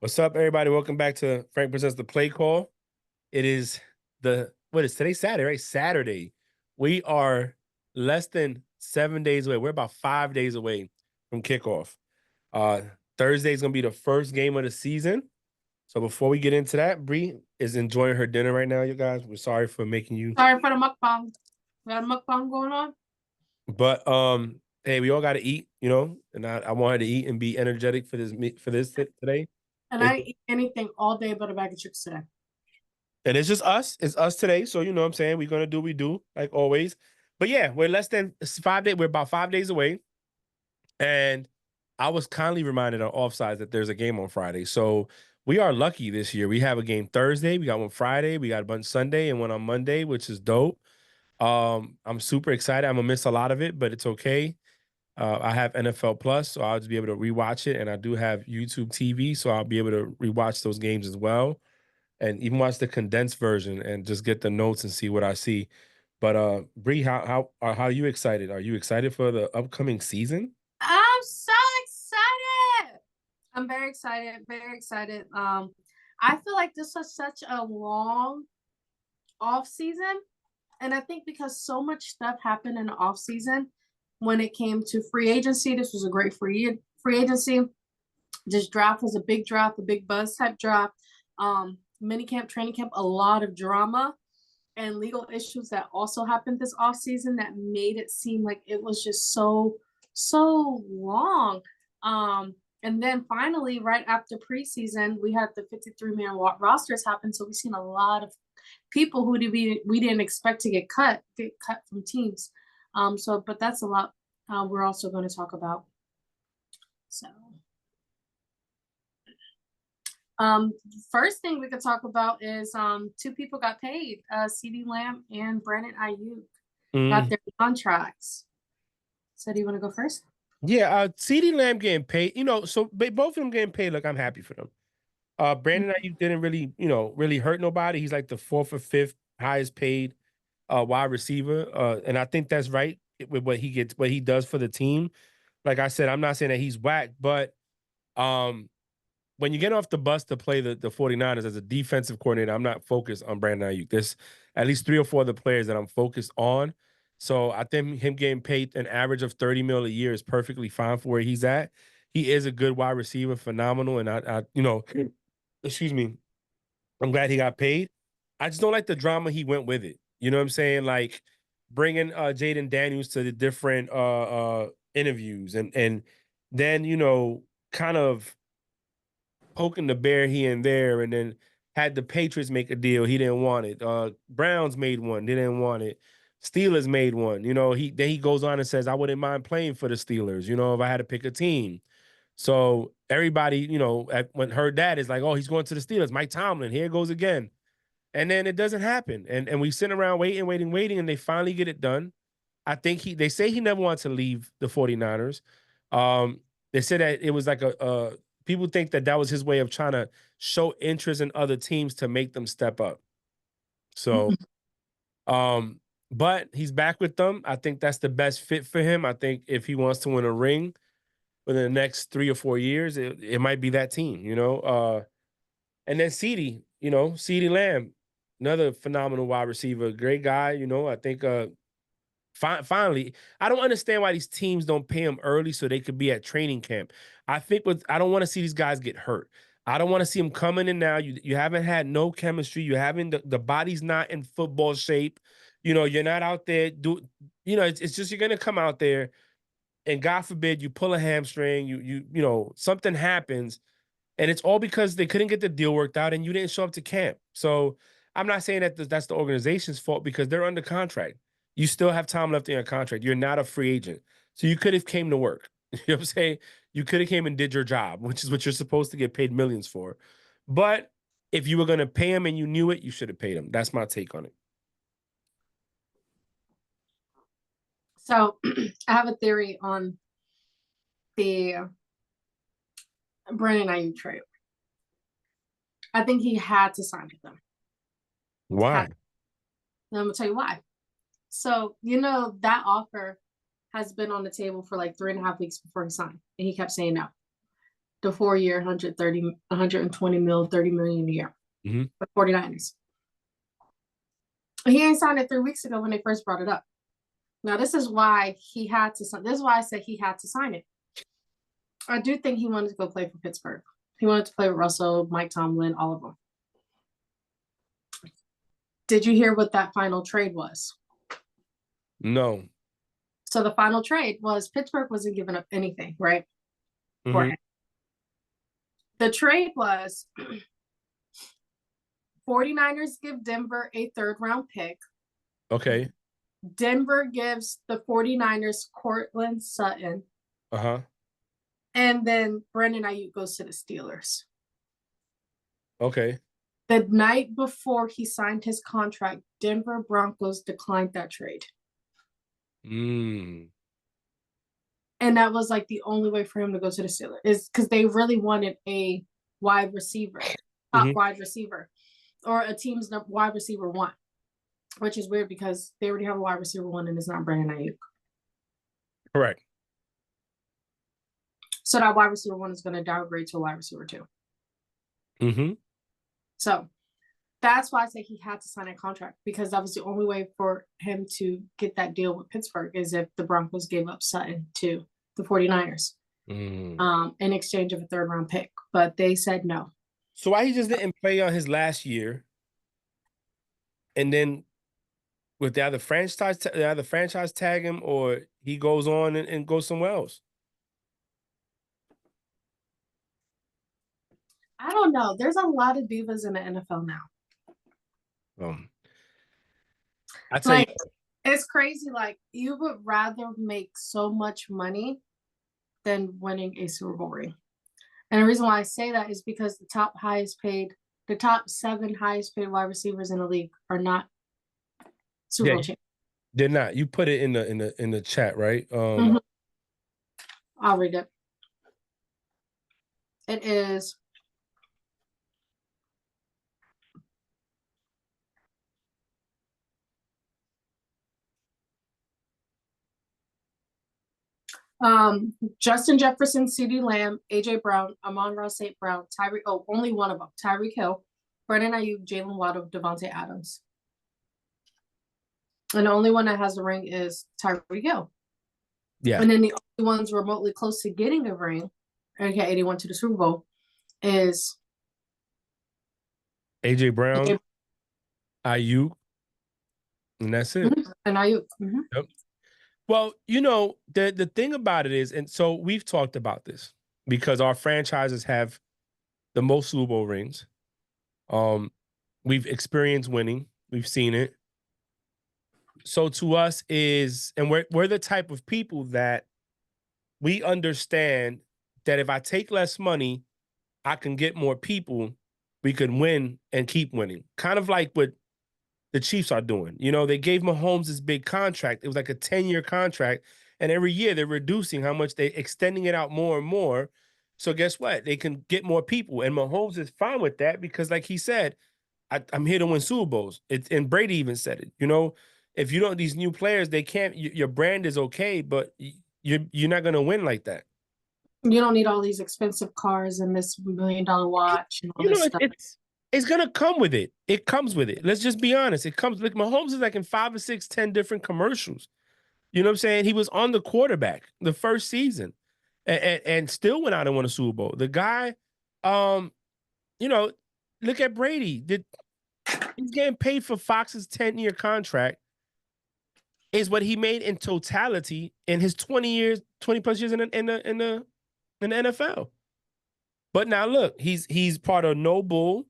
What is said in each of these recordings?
What's up, everybody? Welcome back to Frank Presents the Play Call. It is what is today? Saturday, right? Saturday. We are less than 7 days away. We're about 5 days away from kickoff. Uh Thursday is gonna be the first game of the season. So before we get into that, Bree is enjoying her dinner right now, you guys. We're sorry for making you, Sorry for the mukbang. We got a mukbang going on. but hey, we all gotta eat, and I want her to eat and be energetic for this today. And I eat anything all day but a bag of chips today. And it's just us. It's us today. So you know what I'm saying? We're gonna do what we do, like always. But yeah, we're less than 5 days. We're about 5 days away. And I was kindly reminded on offsides that there's a game on Friday. So we are lucky this year. We have a game Thursday, we got one Friday, we got a bunch Sunday, and one on Monday, which is dope. I'm super excited. I'm gonna miss a lot of it, but it's okay. I have NFL Plus, so I'll just be able to rewatch it, and I do have YouTube TV, so I'll be able to rewatch those games as well and even watch the condensed version and just get the notes and see what I see. But Bree, how are you excited? Are you excited for the upcoming season? I'm so excited. I'm very excited, very excited. I feel like this was such a long off season. And I think because so much stuff happened in the off season when it came to free agency, this was a great free agency. This draft was a big draft, a big buzz type draft. Mini camp, training camp, a lot of drama and legal issues that also happened this off season that made it seem like it was just so long. And then finally, right after preseason, we had the 53-man rosters happen. So we've seen a lot of people who we didn't expect to get cut from teams. But that's a lot we're also going to talk about. So first thing we could talk about is two people got paid. CeeDee Lamb and Brandon Ayuk got their contracts. So do you want to go first? Yeah, CeeDee Lamb getting paid, so both of them getting paid. Look, I'm happy for them. Brandon Ayuk didn't really, really hurt nobody. He's like the fourth or fifth highest paid wide receiver. And I think that's right with what he does for the team. Like I said, I'm not saying that he's whack, but when you get off the bus to play the 49ers as a defensive coordinator, I'm not focused on Brandon Ayuk. There's at least 3 or 4 other players that I'm focused on. So I think him getting paid an average of 30 mil a year is perfectly fine for where he's at. He is a good wide receiver, phenomenal. And I excuse me, I'm glad he got paid. I just don't like the drama he went with it. You know what I'm saying? Like bringing Jaden Daniels to the different interviews and then, kind of poking the bear here and there, and then had the Patriots make a deal. He didn't want it. Browns made one. They didn't want it. Steelers made one. He goes on and says, I wouldn't mind playing for the Steelers, if I had to pick a team. So everybody, when heard that is like, oh, he's going to the Steelers. Mike Tomlin, here it goes again. And then it doesn't happen. And we sit around waiting, and they finally get it done. I think they say he never wants to leave the 49ers. They said that it was like people think that was his way of trying to show interest in other teams to make them step up. So, but he's back with them. I think that's the best fit for him. I think if he wants to win a ring within the next 3 or 4 years, it might be that team, And then CeeDee Lamb, another phenomenal wide receiver, great guy, I think finally, I don't understand why these teams don't pay him early so they could be at training camp. I don't want to see these guys get hurt. I don't want to see them coming in now. You haven't had no chemistry. You haven't the body's not in football shape. You're not out there it's just you're gonna come out there and God forbid you pull a hamstring, something happens, and it's all because they couldn't get the deal worked out and you didn't show up to camp. So I'm not saying that that's the organization's fault because they're under contract. You still have time left in your contract. You're not a free agent. So you could have came to work. You know what I'm saying? You could have came and did your job, which is what you're supposed to get paid millions for. But if you were going to pay him and you knew it, you should have paid him. That's my take on it. So I have a theory on the Brandon Ayuk trade. I think he had to sign with them. Why? And I'm gonna tell you why. So that offer has been on the table for like 3.5 weeks before he signed, and he kept saying no. the 4-year, 120 mil, 30 million a year for 49ers. He ain't signed it 3 weeks ago when they first brought it up. Now, this is why he had to sign. This is why I said he had to sign it. I do think he wanted to go play for Pittsburgh. He wanted to play with Russell, Mike Tomlin, all of them. Did you hear what that final trade was? No. So the final trade was Pittsburgh wasn't giving up anything, right? For him. The trade was 49ers give Denver a 3rd-round pick. Okay. Denver gives the 49ers Courtland Sutton. Uh-huh. And then Brandon Ayuk goes to the Steelers. Okay. The night before he signed his contract, Denver Broncos declined that trade. And that was like the only way for him to go to the Steelers, is because they really wanted a wide receiver, top wide receiver, or a team's wide receiver 1, which is weird because they already have a wide receiver 1 and it's not Brandon Ayuk. Correct. So that wide receiver 1 is going to downgrade to a wide receiver 2. So that's why I say he had to sign a contract, because that was the only way for him to get that deal with Pittsburgh, is if the Broncos gave up Sutton to the 49ers in exchange of a 3rd-round pick. But they said no. So why he just didn't play on his last year, and then with the other franchise tag him, or he goes on and goes somewhere else? I don't know. There's a lot of divas in the NFL now. I tell you, it's crazy. Like, you would rather make so much money than winning a Super Bowl ring. And the reason why I say that is because the top 7 highest paid wide receivers in the league are not Super Bowl champions. They're not. You put it in the chat, right? I'll read it. It is Justin Jefferson, CeeDee Lamb, AJ Brown, Amon-Ra St. Brown, only one of them, Tyreek Hill, Brandon Ayuk, Jalen Waddle, Devontae Adams. And the only one that has the ring is Tyreek Hill. Yeah. And then the only ones remotely close to getting a ring, okay, 81 to the Super Bowl, is AJ Brown, Ayuk, and that's it. And Ayuk. Yep. Well, you know, the thing about it is, and so we've talked about this because our franchises have the most Super Bowl rings. We've experienced winning. We've seen it. So to us and we're the type of people that we understand that if I take less money, I can get more people. We can win and keep winning. Kind of like what the Chiefs are doing. You know, they gave Mahomes this big contract. It was like a 10-year contract. And every year they're reducing how much they're extending it out more and more. So guess what? They can get more people. And Mahomes is fine with that because, like he said, I'm here to win Super Bowls. And Brady even said it. You know, if you don't, these new players, they can't, your brand is okay, but you're not going to win like that. You don't need all these expensive cars and this $1 million watch and all this stuff. It's going to come with it. It comes with it. Let's just be honest. It comes, like Mahomes is like in 5 or 6, 10 different commercials. You know what I'm saying? He was on the quarterback the first season and still went out and won a Super Bowl. The guy, you know, look at Brady. He's getting paid for Fox's 10-year contract is what he made in totality in his 20 plus years in the NFL. But now look, he's part of No Bull.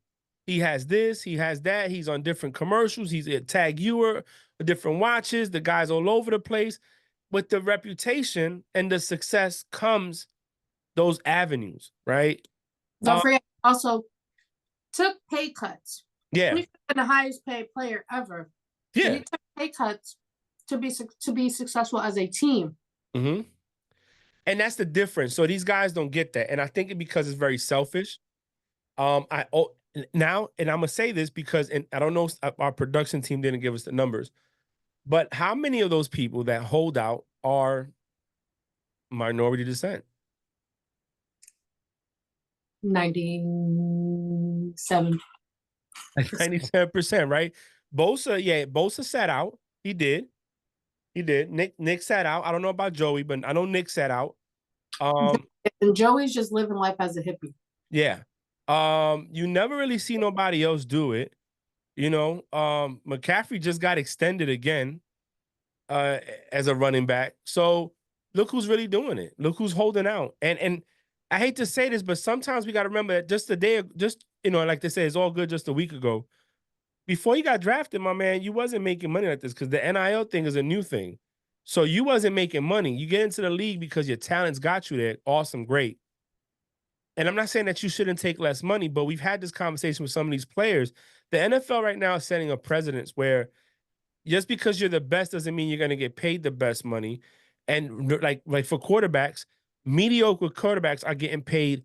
He has this, he has that. He's on different commercials. He's a tag viewer, different watches. The guy's all over the place. With the reputation and the success comes those avenues, right? Don't forget, also took pay cuts. Yeah, he's been the highest paid player ever. Yeah, he took pay cuts to be successful as a team. And that's the difference. So these guys don't get that, and I think it because it's very selfish. Now, and I'm gonna say this because, and I don't know, our production team didn't give us the numbers, but how many of those people that hold out are minority descent? 97. Like 97%, right? Bosa sat out. He did. He did. Nick sat out. I don't know about Joey, but I know Nick sat out. And Joey's just living life as a hippie. Yeah. You never really see nobody else do it. You know, McCaffrey just got extended again as a running back. So look who's really doing it. Look who's holding out. And I hate to say this, but sometimes we got to remember that just the day, like they say, it's all good just a week ago. Before you got drafted, my man, you wasn't making money like this because the NIL thing is a new thing. So you wasn't making money. You get into the league because your talents got you there. Awesome, great. And I'm not saying that you shouldn't take less money, but we've had this conversation with some of these players. The NFL right now is setting a precedence where just because you're the best doesn't mean you're going to get paid the best money. And like for quarterbacks, mediocre quarterbacks are getting paid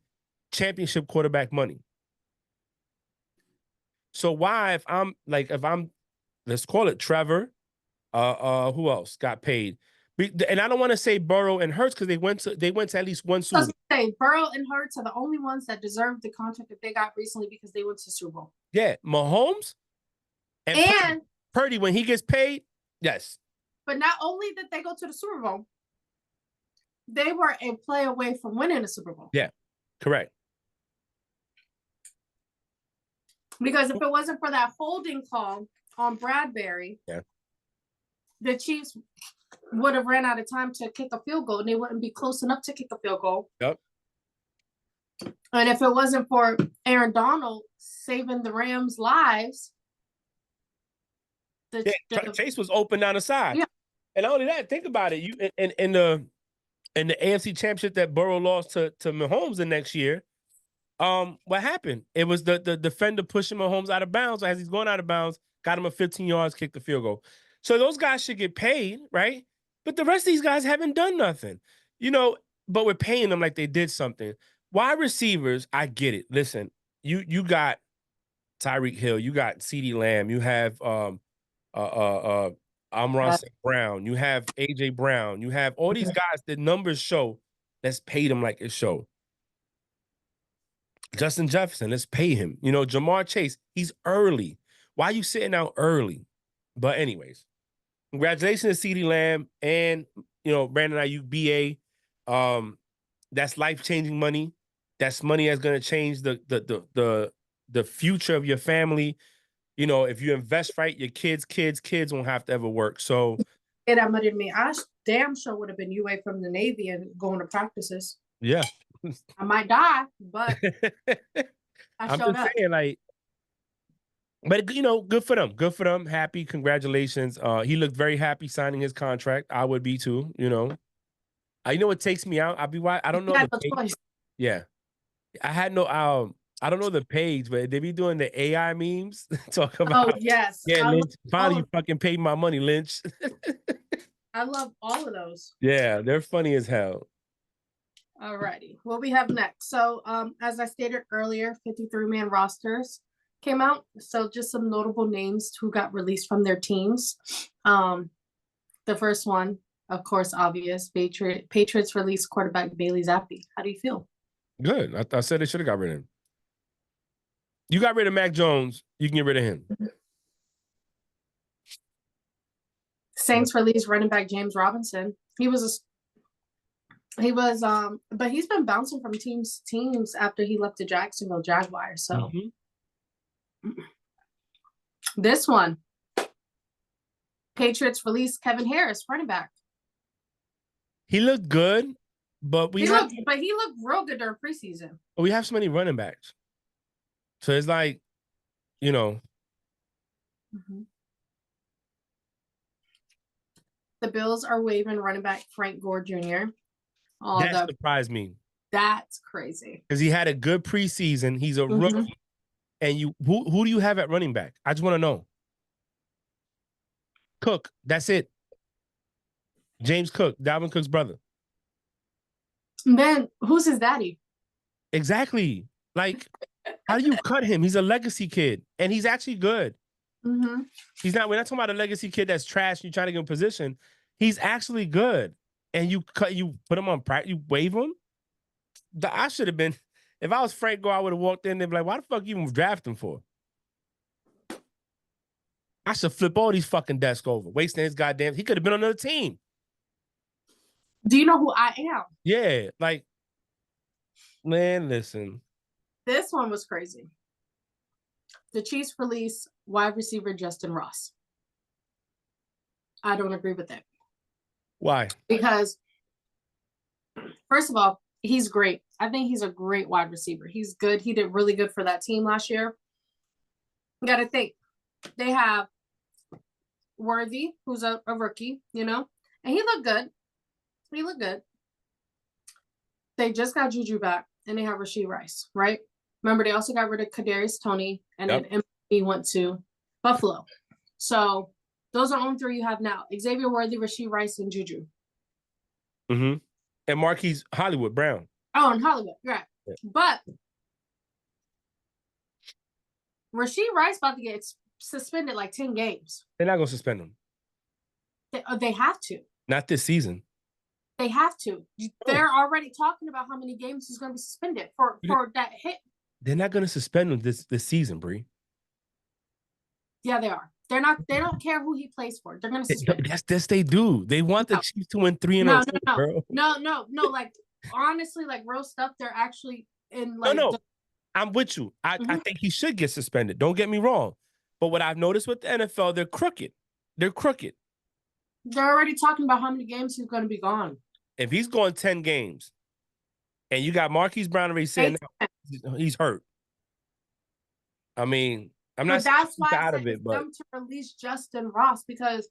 championship quarterback money. So why, if I'm, let's call it Trevor, who else got paid? And I don't want to say Burrow and Hurts because they went to at least one Super Bowl. Say Burrow and Hurts are the only ones that deserve the contract that they got recently because they went to Super Bowl. Yeah, Mahomes and Purdy when he gets paid, yes. But not only did they go to the Super Bowl, they were a play away from winning the Super Bowl. Yeah, correct. Because if it wasn't for that holding call on Bradbury, the Chiefs would have ran out of time to kick a field goal and they wouldn't be close enough to kick a field goal. Yep. And if it wasn't for Aaron Donald saving the Rams' lives, Chase was open down the side. Yeah. And not only that, think about it. You in the AFC Championship that Burrow lost to Mahomes the next year. What happened? It was the defender pushing Mahomes out of bounds. As he's going out of bounds, got him a 15 yards, kicked the field goal. So those guys should get paid, right? But the rest of these guys haven't done nothing, but we're paying them like they did something. Wide receivers, I get it. Listen, you got Tyreek Hill, you got CeeDee Lamb, you have Amon St. Brown, you have AJ Brown, you have all these guys. The numbers show. Let's pay them like it show. Justin Jefferson, let's pay him. Jamar Chase, he's early. Why are you sitting out early? But anyways, congratulations to CeeDee Lamb and, Brandon Aiyuk, BA. That's life-changing money. That's money that's going to change the future of your family. If you invest right, your kids won't have to ever work. So that money to me, I damn sure would have been away from the Navy and going to practices. Yeah. I might die, but I'm just saying, but good for them. Good for them. Happy, congratulations. He looked very happy signing his contract. I would be too. What takes me out. I don't know the page. Yeah, I had no. I don't know the page, but they be doing the AI memes. Talk about. Oh yes. Yeah, Lynch. Finally, you fucking paid my money, Lynch. I love all of those. Yeah, they're funny as hell. Alrighty, what we have next. So, as I stated earlier, 53-man rosters came out. So, just some notable names who got released from their teams. The first one, of course, obvious. Patriots released quarterback Bailey Zappi. How do you feel? Good. I said they should have got rid of him. You got rid of Mac Jones. You can get rid of him. Saints released running back James Robinson. But he's been bouncing from teams after he left the Jacksonville Jaguars. So This one, Patriots released Kevin Harris, running back. He looked good, but he looked real good during preseason. We have so many running backs, so it's like, The Bills are waiving running back Frank Gore Jr. That surprised me. That's crazy. Because he had a good preseason. He's a rookie. And who do you have at running back? I just want to know. Cook. That's it. James Cook, Dalvin Cook's brother. And then who's his daddy? Exactly. Like, how do you cut him? He's a legacy kid, and he's actually good. He's not. We're not talking about a legacy kid that's trash. And you're trying to get him position. He's actually good, and you put him on practice. You waive him. I should have been. If I was Frank Gore, I would have walked in and be like, why the fuck you even draft him for? I should flip all these fucking desks over, wasting his goddamn. He could have been on another team. Do you know who I am? Yeah, like, man, listen. This one was crazy. The Chiefs release wide receiver Justin Ross. I don't agree with it. Why? Because, first of all, he's great. I think he's a great wide receiver. He's good. He did really good for that team last year. You got to think. They have Worthy, who's a rookie, you know, and he looked good. He looked good. They just got Juju back, and they have Rashee Rice, right? Remember, they also got rid of Kadarius Toney, and then MVP went to Buffalo. So those are only three you have now: Xavier Worthy, Rashee Rice, and Juju. Mm-hmm. And Marquise Hollywood Brown. Oh, and Hollywood, right? Yeah. But Rashee Rice about to get suspended like 10 games. They're not gonna suspend him. They have to. Not this season. They have to. They're already talking about how many games he's going to be suspended for that hit. They're not going to suspend him this season, Bree. Yeah, they are. They're not. They don't care who he plays for. They're going to suspend. Yes, they do. They want the Chiefs to win 3-0. No. Like honestly, like real stuff. They're actually in like. No. I'm with you. I think he should get suspended. Don't get me wrong. But what I've noticed with the NFL, they're crooked. They're already talking about how many games he's going to be gone. If he's going 10 games, and you got Marquise Brown already saying he's hurt. I mean, I'm not. That's why I said it's them to release Justin Ross because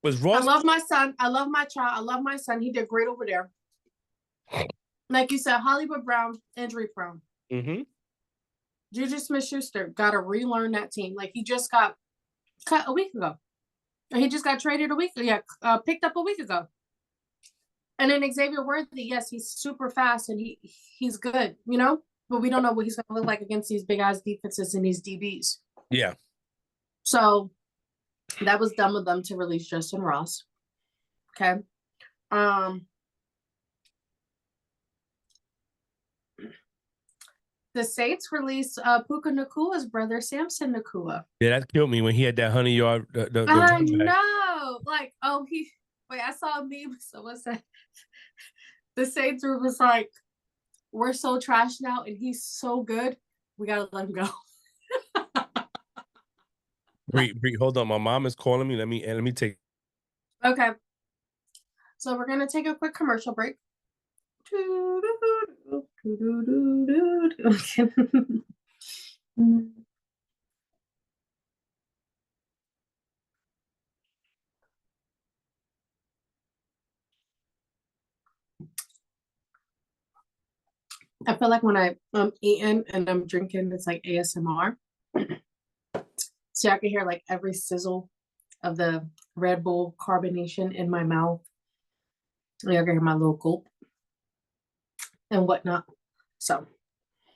was Ross. I love my son. I love my child. I love my son. He did great over there. Like you said, Hollywood Brown, injury prone. Mm-hmm. Juju Smith-Schuster got to relearn that team. Like he just got cut a week ago. He just got traded picked up a week ago. And then Xavier Worthy, yes, he's super fast and he's good, you know? But we don't know what he's going to look like against these big-ass defenses and these DBs. Yeah. So that was dumb of them to release Justin Ross. Okay. The Saints released Puka Nakua's brother, Samson Nakua. Yeah, that killed me when he had that 100-yard. I know. Like, I saw a meme. Someone said the Saints was like, we're so trash now, and he's so good. We got to let him go. Bree, hold on. My mom is calling me. Let me take. Okay. So we're going to take a quick commercial break. I feel like when I'm eating and I'm drinking, it's like ASMR. So I can hear like every sizzle of the Red Bull carbonation in my mouth. I can hear my little gulp and whatnot. So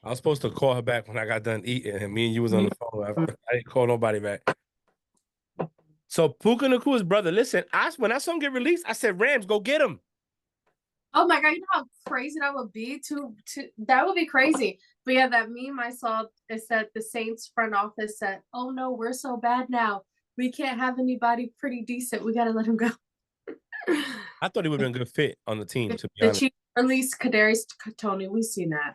I was supposed to call her back when I got done eating, and me and you was on the phone. I didn't call nobody back. So Puka Nakua's brother, listen, when that song get released, I said, Rams, go get him. Oh my God, you know how crazy that would be? That would be crazy. But yeah, that meme I saw, it said the Saints front office said, oh no, we're so bad now. We can't have anybody pretty decent. We got to let him go. I thought he would have been a good fit on the team, to be honest. The Chiefs released Kadarius Toney. We've seen that.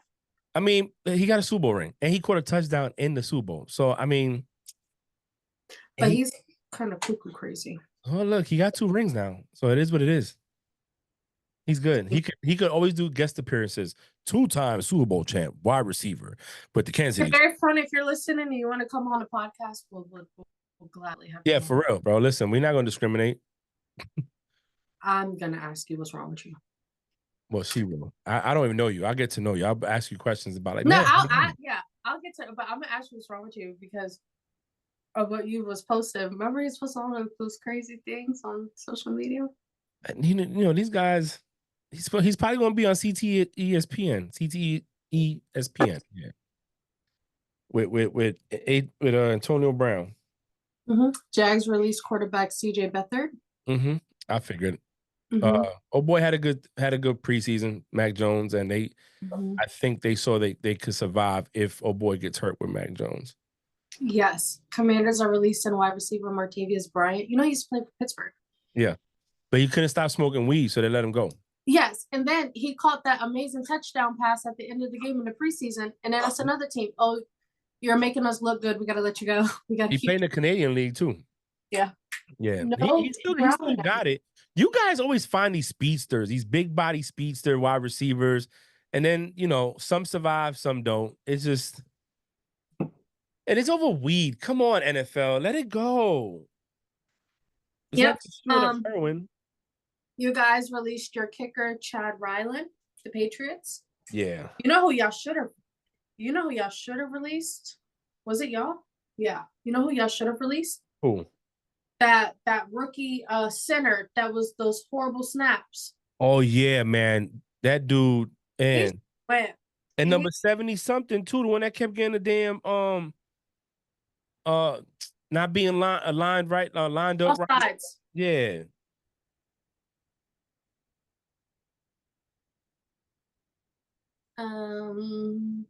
I mean, he got a Super Bowl ring, and he caught a touchdown in the Super Bowl. So, I mean. But he's kind of cuckoo crazy. Oh, look, he got 2 rings now. So it is what it is. He's good. He could always do guest appearances. 2-time Super Bowl champ, wide receiver. But the Kansas City. Very fun. If you're listening and you want to come on a podcast, we'll gladly have you. Yeah, for real, bro. Listen, we're not going to discriminate. I'm going to ask you what's wrong with you. Well, she will. I don't even know you. I'll get to know you. I'll ask you questions about like. No, I'll get to. But I'm gonna ask you what's wrong with you because of what you was posting. Remember, he's posting all those crazy things on social media. You know these guys. He's probably going to be on CTE ESPN. Yeah. With Antonio Brown. Mm-hmm. Jags released quarterback CJ Beathard. Mm-hmm. I figured. Oh boy had a good preseason, Mac Jones, and I think they saw they could survive if oh boy gets hurt with Mac Jones. Yes. Commanders are releasing wide receiver Martavius Bryant. You know, he's playing for Pittsburgh. Yeah. But he couldn't stop smoking weed, so they let him go. Yes. And then he caught that amazing touchdown pass at the end of the game in the preseason. And then that's another team. Oh, you're making us look good. We got to let you go. We got to He played in the Canadian League too. Yeah. Yeah. No, he still got it. You guys always find these speedsters, these big body speedster wide receivers. And then, you know, some survive, some don't. It's just, and it's over weed. Come on, NFL. Let it go. It's Yep. not heroin. You guys released your kicker, Chad Ryland, the Patriots. Yeah. You know who y'all should have released? Was it y'all? Yeah. You know who y'all should have released? Who? That rookie center that was those horrible snaps. Oh yeah, man. That dude and number 70 something too, the one that kept getting the damn not being lined right, lined up right. Sides. Yeah. Oh,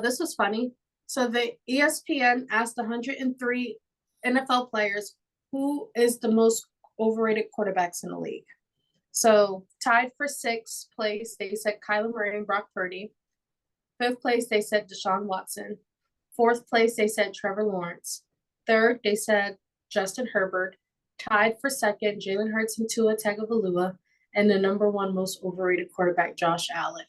this was funny. So the ESPN asked 103 NFL players who is the most overrated quarterbacks in the league. So tied for 6th place, they said Kyler Murray and Brock Purdy. 5th place, they said Deshaun Watson. 4th place, they said Trevor Lawrence. 3rd, they said Justin Herbert. Tied for 2nd, Jalen Hurts and Tua Tagovailoa. And the number 1 most overrated quarterback, Josh Allen.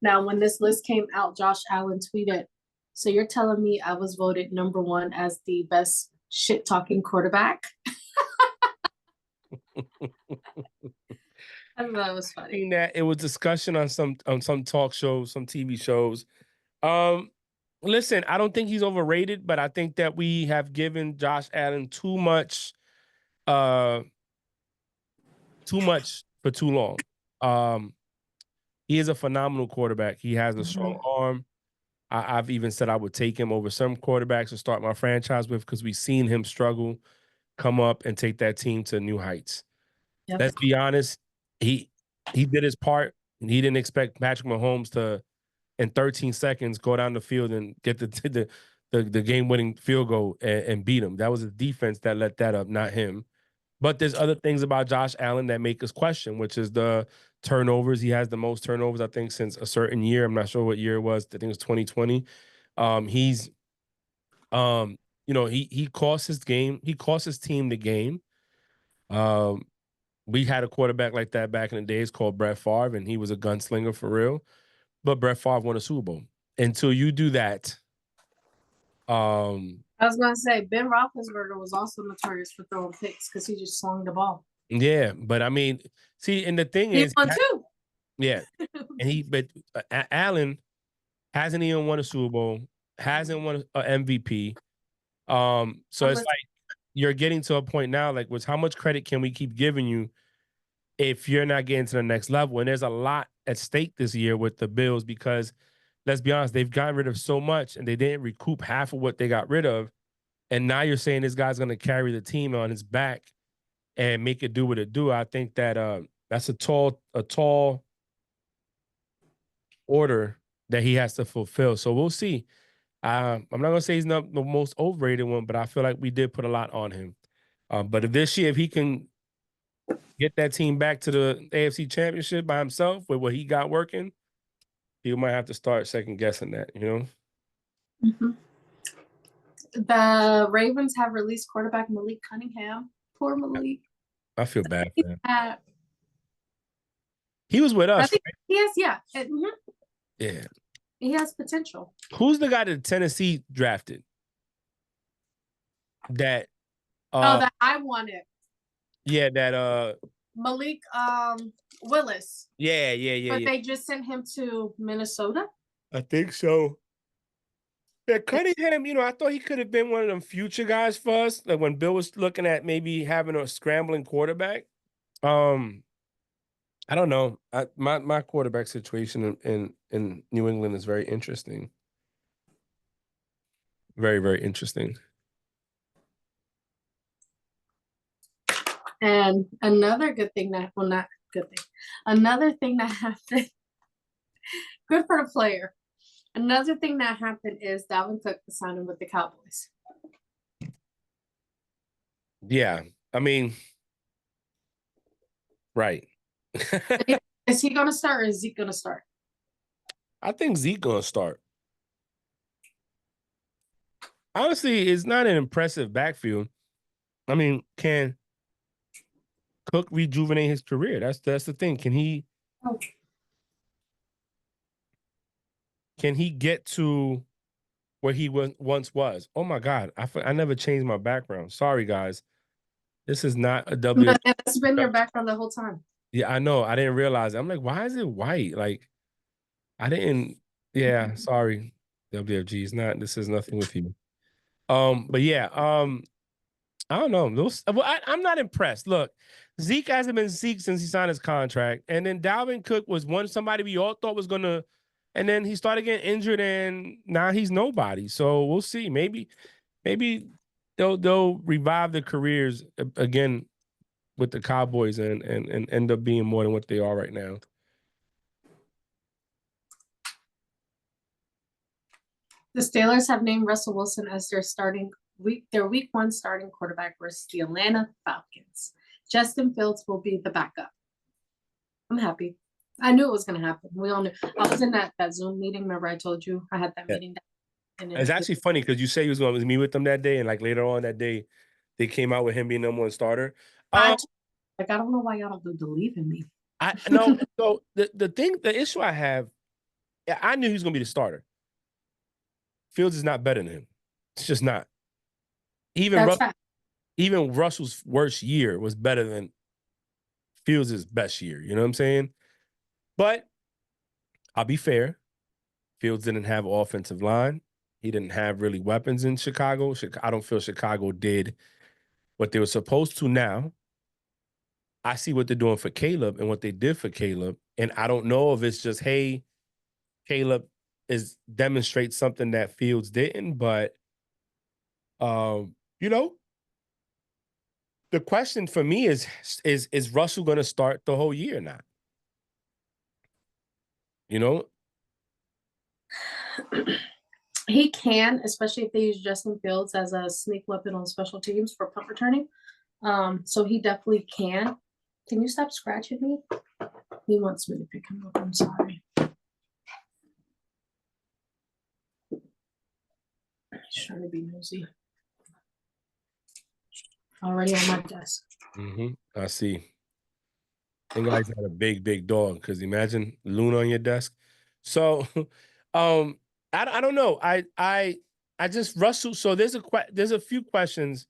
Now, when this list came out, Josh Allen tweeted, "So you're telling me I was voted number 1 as the best shit-talking quarterback?" I thought that was funny. That it was discussion on some talk shows, some TV shows. Listen, I don't think he's overrated, but I think that we have given Josh Allen too much for too long. He is a phenomenal quarterback. He has a strong arm. I've even said I would take him over some quarterbacks to start my franchise with because we've seen him struggle, come up, and take that team to new heights. Yep. Let's be honest. He did his part, and he didn't expect Patrick Mahomes to, in 13 seconds, go down the field and get the game-winning field goal and beat him. That was the defense that let that up, not him. But there's other things about Josh Allen that make us question, which is the turnovers. He has the most turnovers, I think, since a certain year. I'm not sure what year it was. I think it was 2020. He's, he cost his game. He cost his team the game. We had a quarterback like that back in the days called Brett Favre, and he was a gunslinger for real. But Brett Favre won a Super Bowl. Until you do that, I was going to say, Ben Roethlisberger was also notorious for throwing picks because he just slung the ball. Yeah, but I mean, see, and the thing he is, won too. Yeah, but Allen hasn't even won a Super Bowl, hasn't won an MVP. So it's like you're getting to a point now, like, how much credit can we keep giving you if you're not getting to the next level? And there's a lot at stake this year with the Bills because, let's be honest, they've gotten rid of so much and they didn't recoup half of what they got rid of. And now you're saying this guy's going to carry the team on his back and make it do what it do. I think that that's a tall order that he has to fulfill. So we'll see. I'm not going to say he's not the most overrated one, but I feel like we did put a lot on him. But if he can get that team back to the AFC Championship by himself with what he got working, he might have to start second guessing that, you know? Mm-hmm. The Ravens have released quarterback Malik Cunningham. Poor Malik. I feel bad for him. He was with us, right? He is, yeah. Yeah. He has potential. Who's the guy that Tennessee drafted? That that I wanted. Yeah, that Malik Willis. Yeah. But they just sent him to Minnesota? I think so. Yeah, Cunningham, I thought he could have been one of them future guys for us. Like when Bill was looking at maybe having a scrambling quarterback. I don't know. My quarterback situation in New England is very interesting. Very, very interesting. And another good thing that, well, not good thing, another thing that happened, good for the player. Another thing that happened is Dalvin Cook signing with the Cowboys. Yeah, I mean, right. Is he going to start or is Zeke going to start? I think Zeke gonna start. Honestly, it's not an impressive backfield. I mean, can Cook rejuvenate his career? That's the thing. Can he Oh. Get to where he once was? Oh my God, I never changed my background. Sorry, guys. This is not a W. No, it's been your background the whole time. Yeah, I know. I didn't realize it. I'm like, why is it white? Like, I didn't. Yeah, sorry, WFG. It's not. This is nothing with you. But yeah, I don't know. I'm not impressed. Look, Zeke hasn't been Zeke since he signed his contract, and then Dalvin Cook was somebody we all thought was gonna, and then he started getting injured, and now he's nobody. So we'll see. Maybe they'll revive their careers again with the Cowboys and end up being more than what they are right now. The Steelers have named Russell Wilson as their week 1 starting quarterback versus the Atlanta Falcons. Justin Fields will be the backup. I'm happy. I knew it was going to happen. We all knew. I was in that Zoom meeting. Remember I told you I had that meeting. It's actually funny because you say he was going to meet with them that day, and like later on that day, they came out with him being number 1 starter. I don't know why y'all don't believe in me. I know. So the issue I have, I knew he was going to be the starter. Fields is not better than him. It's just not. Even Russell's worst year was better than Fields' best year. You know what I'm saying? But I'll be fair. Fields didn't have offensive line. He didn't have really weapons in Chicago. I don't feel Chicago did what they were supposed to now. I see what they're doing for Caleb and what they did for Caleb. And I don't know if it's just, hey, Caleb demonstrates something that Fields didn't, but you know, the question for me is Russell going to start the whole year or not? You know? He can, especially if they use Justin Fields as a sneak weapon on special teams for punt returning. So he definitely can. Can you stop scratching me? He wants me to pick him up. I'm sorry. He's trying to be nosy. Already on my desk. I see. I think I had a big dog because imagine Luna on your desk. So, I don't know. I just Russell. So there's a few questions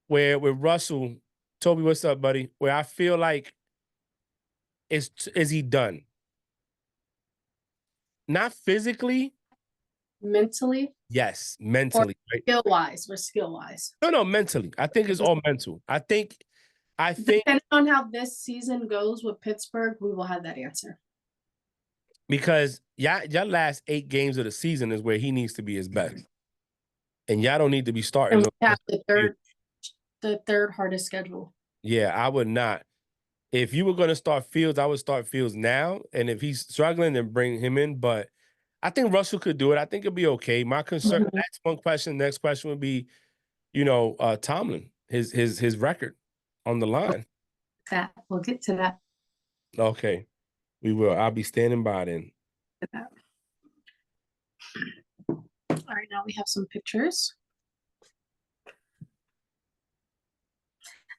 where with Russell, Toby, what's up, buddy? Where I feel like is he done? Not physically. Mentally? Yes, mentally. Right? Skill wise. No, mentally. I think it's all mental. I think depending on how this season goes with Pittsburgh, we will have that answer. Because your last 8 games of the season is where he needs to be his best. And y'all don't need to be starting. And we have the third hardest schedule. Yeah, I would not. If you were going to start Fields, I would start Fields now. And if he's struggling, then bring him in. But I think Russell could do it. I think it'll be okay. My concern, that's one question. Next question would be, Tomlin, his record on the line. We'll get to that. Okay. We will. I'll be standing by then. All right, now we have some pictures.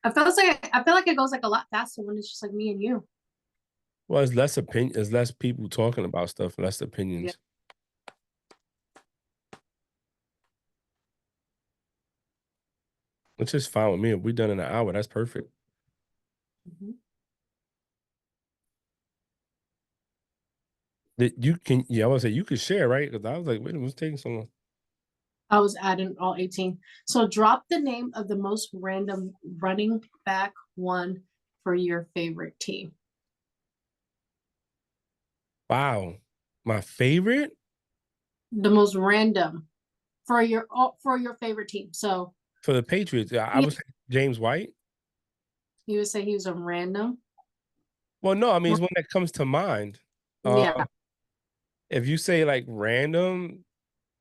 I feel like it goes like a lot faster when it's just like me and you. Well, it's less opinion. There's less people talking about stuff, less opinions. Yeah. Which is fine with me. If we're done in an hour, that's perfect. I was say you could share, right? Because I was like, wait, what's taking so long? I was adding all 18. So drop the name of the most random running back one for your favorite team. Wow. My favorite? The most random for your favorite team. So for the Patriots, I was James White. You would say he was a random. Well, no, I mean, it's one that comes to mind. Yeah, If you say like random,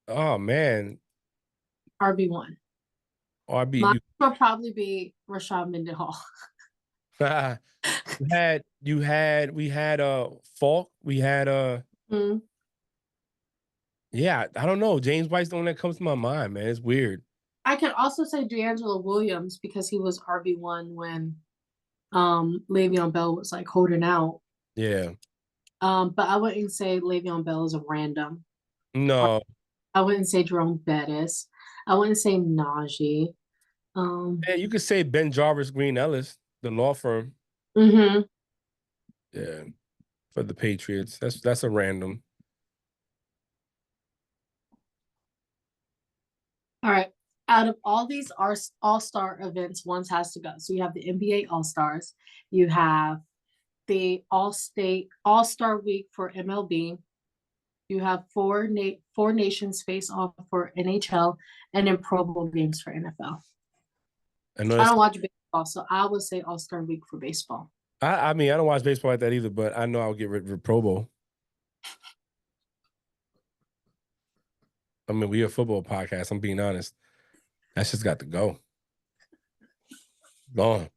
oh man, RB1. RB, Mine would probably be Rashad Mendenhall. we had Falk, we had Mm. yeah, I don't know. James White's the one that comes to my mind, man. It's weird. I could also say D'Angelo Williams because he was RB1 when Le'Veon Bell was like holding out. Yeah. But I wouldn't say Le'Veon Bell is a random. No. I wouldn't say Jerome Bettis. I wouldn't say Najee. Yeah, you could say Ben Jarvis Green Ellis, the law firm. Mm-hmm. Yeah. For the Patriots. That's a random. All right. Out of all these all-star events, one has to go. So you have the NBA All-Stars, you have the All-State All-Star Week for MLB, you have four nations face off for NHL, and then Pro Bowl games for NFL. I know I don't watch baseball, so I would say All-Star Week for baseball. I mean, I don't watch baseball like that either, but I know I'll get rid of Pro Bowl. I mean, we a football podcast. I'm being honest. That's just got to go. Gone.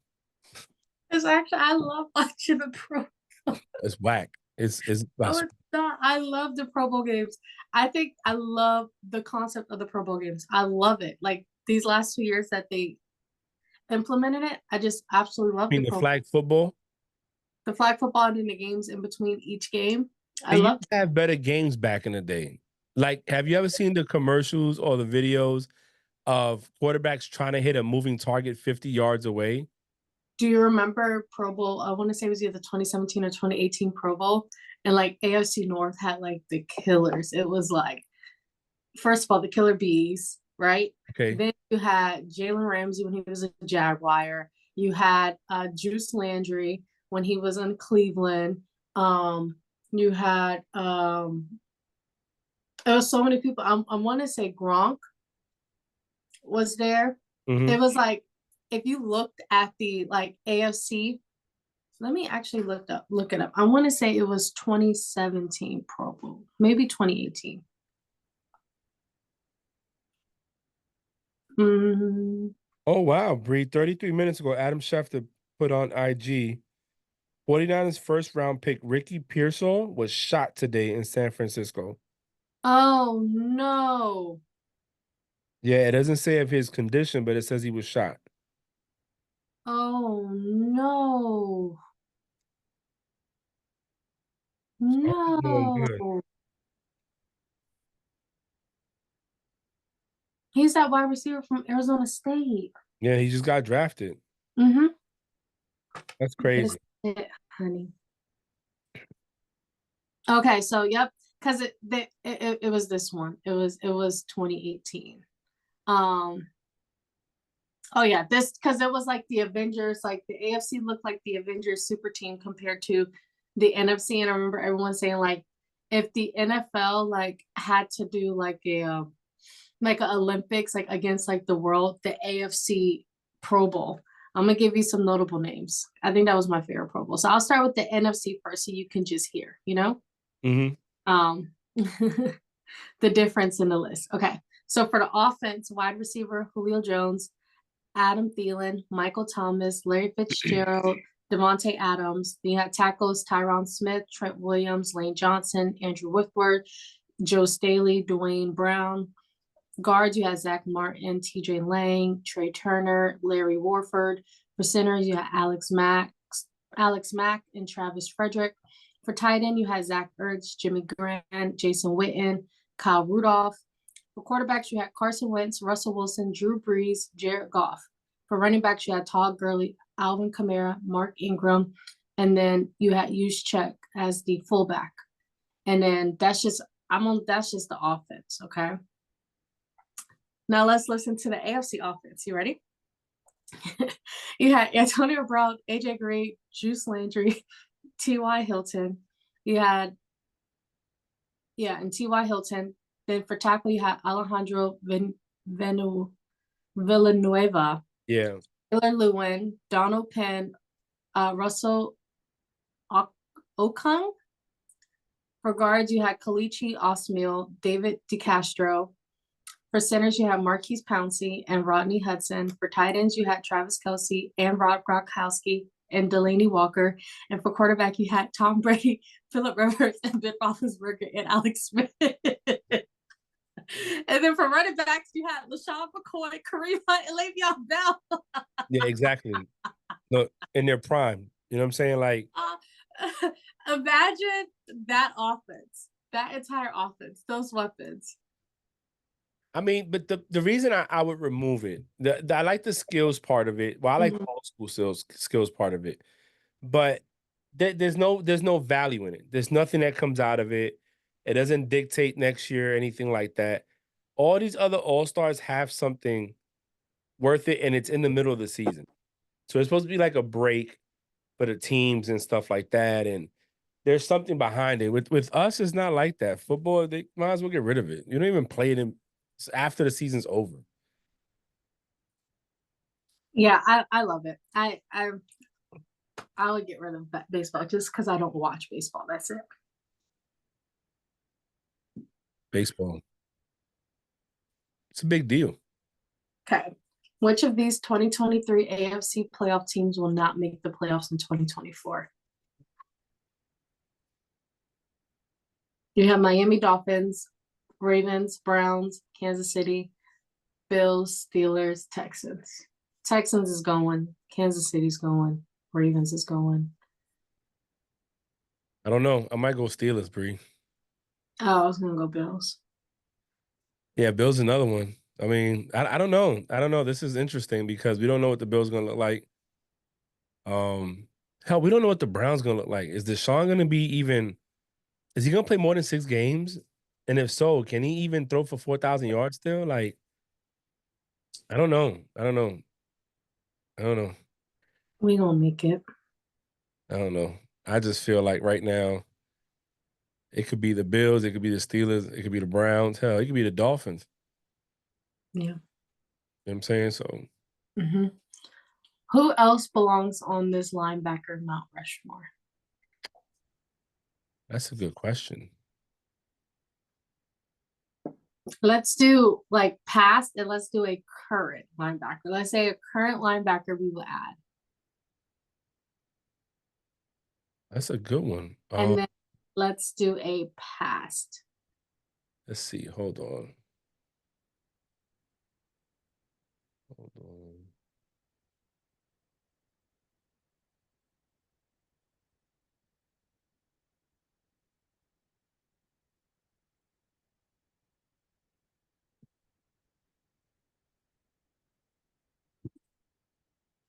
It's actually I love watching the Pro. It's whack. No, it's not. I love the Pro Bowl games. I think I love the concept of the Pro Bowl games. I love it. Like these last 2 years that they implemented it, I just absolutely love I mean, the flag football. the flag football and then the games in between each game. I They used love to have better games back in the day. Like, have you ever seen the commercials or the videos of quarterbacks trying to hit a moving target 50 yards away? Do you remember Pro Bowl? I want to say it was either 2017 or 2018 Pro Bowl. And like AFC North had like the killers. It was like, first of all, the Killer Bees, right? Okay. Then you had Jalen Ramsey when he was a Jaguar. You had Juice Landry when he was in Cleveland. You had there was so many people. I want to say Gronk was there. Mm-hmm. It was like if you looked at the like AFC, let me actually look it up. I want to say it was 2017 Pro Bowl, maybe 2018. Oh, wow. Bree, 33 minutes ago, Adam Schefter put on IG 49ers first round pick Ricky Pearsall was shot today in San Francisco. Oh no. Yeah, it doesn't say of his condition, but it says he was shot. Oh no. No. He's that wide receiver from Arizona State. Yeah, he just got drafted. Mm-hmm. That's crazy. Honey. Okay, so yep, because it was this one. It was 2018. Oh yeah, this because it was like the Avengers, like the AFC looked like the Avengers super team compared to the NFC. And I remember everyone saying like if the NFL like had to do like a Olympics like against like the world, the AFC Pro Bowl. I'm gonna give you some notable names. I think that was my favorite Pro Bowl. So I'll start with the NFC first so you can just hear, you know? The difference in the list. Okay. So for the offense, wide receiver, Julio Jones, Adam Thielen, Michael Thomas, Larry Fitzgerald, Devontae Adams. Then you had tackles, Tyron Smith, Trent Williams, Lane Johnson, Andrew Whitworth, Joe Staley, Dwayne Brown. Guards, you had Zach Martin, TJ Lang, Trey Turner, Larry Warford. For centers, you had Alex Mack, and Travis Frederick. For tight end, you had Zach Ertz, Jimmy Grant, Jason Witten, Kyle Rudolph. For quarterbacks, you had Carson Wentz, Russell Wilson, Drew Brees, Jared Goff. For running backs, you had Todd Gurley, Alvin Kamara, Mark Ingram, and then you had Juszczyk as the fullback. And then that's just the offense, okay? Now let's listen to the AFC offense. You ready? You had Antonio Brown, AJ Green, Juice Landry, T.Y. Hilton. You had, and T.Y. Hilton. Then for tackle, you had Alejandro Villanueva. Yeah. Taylor Lewin, Donald Penn, Russell Okung. For guards, you had Kalichi Osmiel, David DeCastro. For centers, you had Marquise Pouncey and Rodney Hudson. For tight ends, you had Travis Kelce and Rob Gronkowski and Delaney Walker. And for quarterback, you had Tom Brady, Philip Rivers, and Ben Roethlisberger and Alex Smith. And then for running backs, you had LaShawn McCoy, Kareem Hunt, and Le'Veon Bell. Yeah, exactly. Look, in their prime. You know what I'm saying? Like, imagine that offense, that entire offense, those weapons. I mean, but the reason I would remove it, I like the skills part of it. Well, I like the old school skills part of it, but there's no value in it. There's nothing that comes out of it. It doesn't dictate next year, anything like that. All these other all-stars have something worth it, and it's in the middle of the season. So it's supposed to be like a break for the teams and stuff like that. And there's something behind it. With us, it's not like that. Football, they might as well get rid of it. You don't even play it after the season's over. Yeah, I love it. I would get rid of baseball just because I don't watch baseball. That's it. Baseball. It's a big deal. Okay. Which of these 2023 AFC playoff teams will not make the playoffs in 2024? You have Miami Dolphins, Ravens, Browns, Kansas City, Bills, Steelers, Texans. Texans is going. Kansas City's going. Ravens is going. I don't know. I might go Steelers, Bree. Oh, I was gonna go Bills. Yeah, Bills another one. I mean, I don't know. I don't know. This is interesting because we don't know what the Bills gonna look like. Hell, we don't know what the Browns gonna look like. Is Deshaun gonna be even? Is he gonna play more than 6 games? And if so, can he even throw for 4,000 yards still? Like, I don't know. I don't know. I don't know. We gonna make it. I don't know. I just feel like right now, it could be the Bills, it could be the Steelers, it could be the Browns. Hell, it could be the Dolphins. Yeah. You know what I'm saying? So, Who else belongs on this linebacker Mount Rushmore? that's a good question. Let's do like past and let's do a current linebacker. Let's say a current linebacker we will add. That's a good one. And then let's do a past. Let's see. Hold on. Hold on.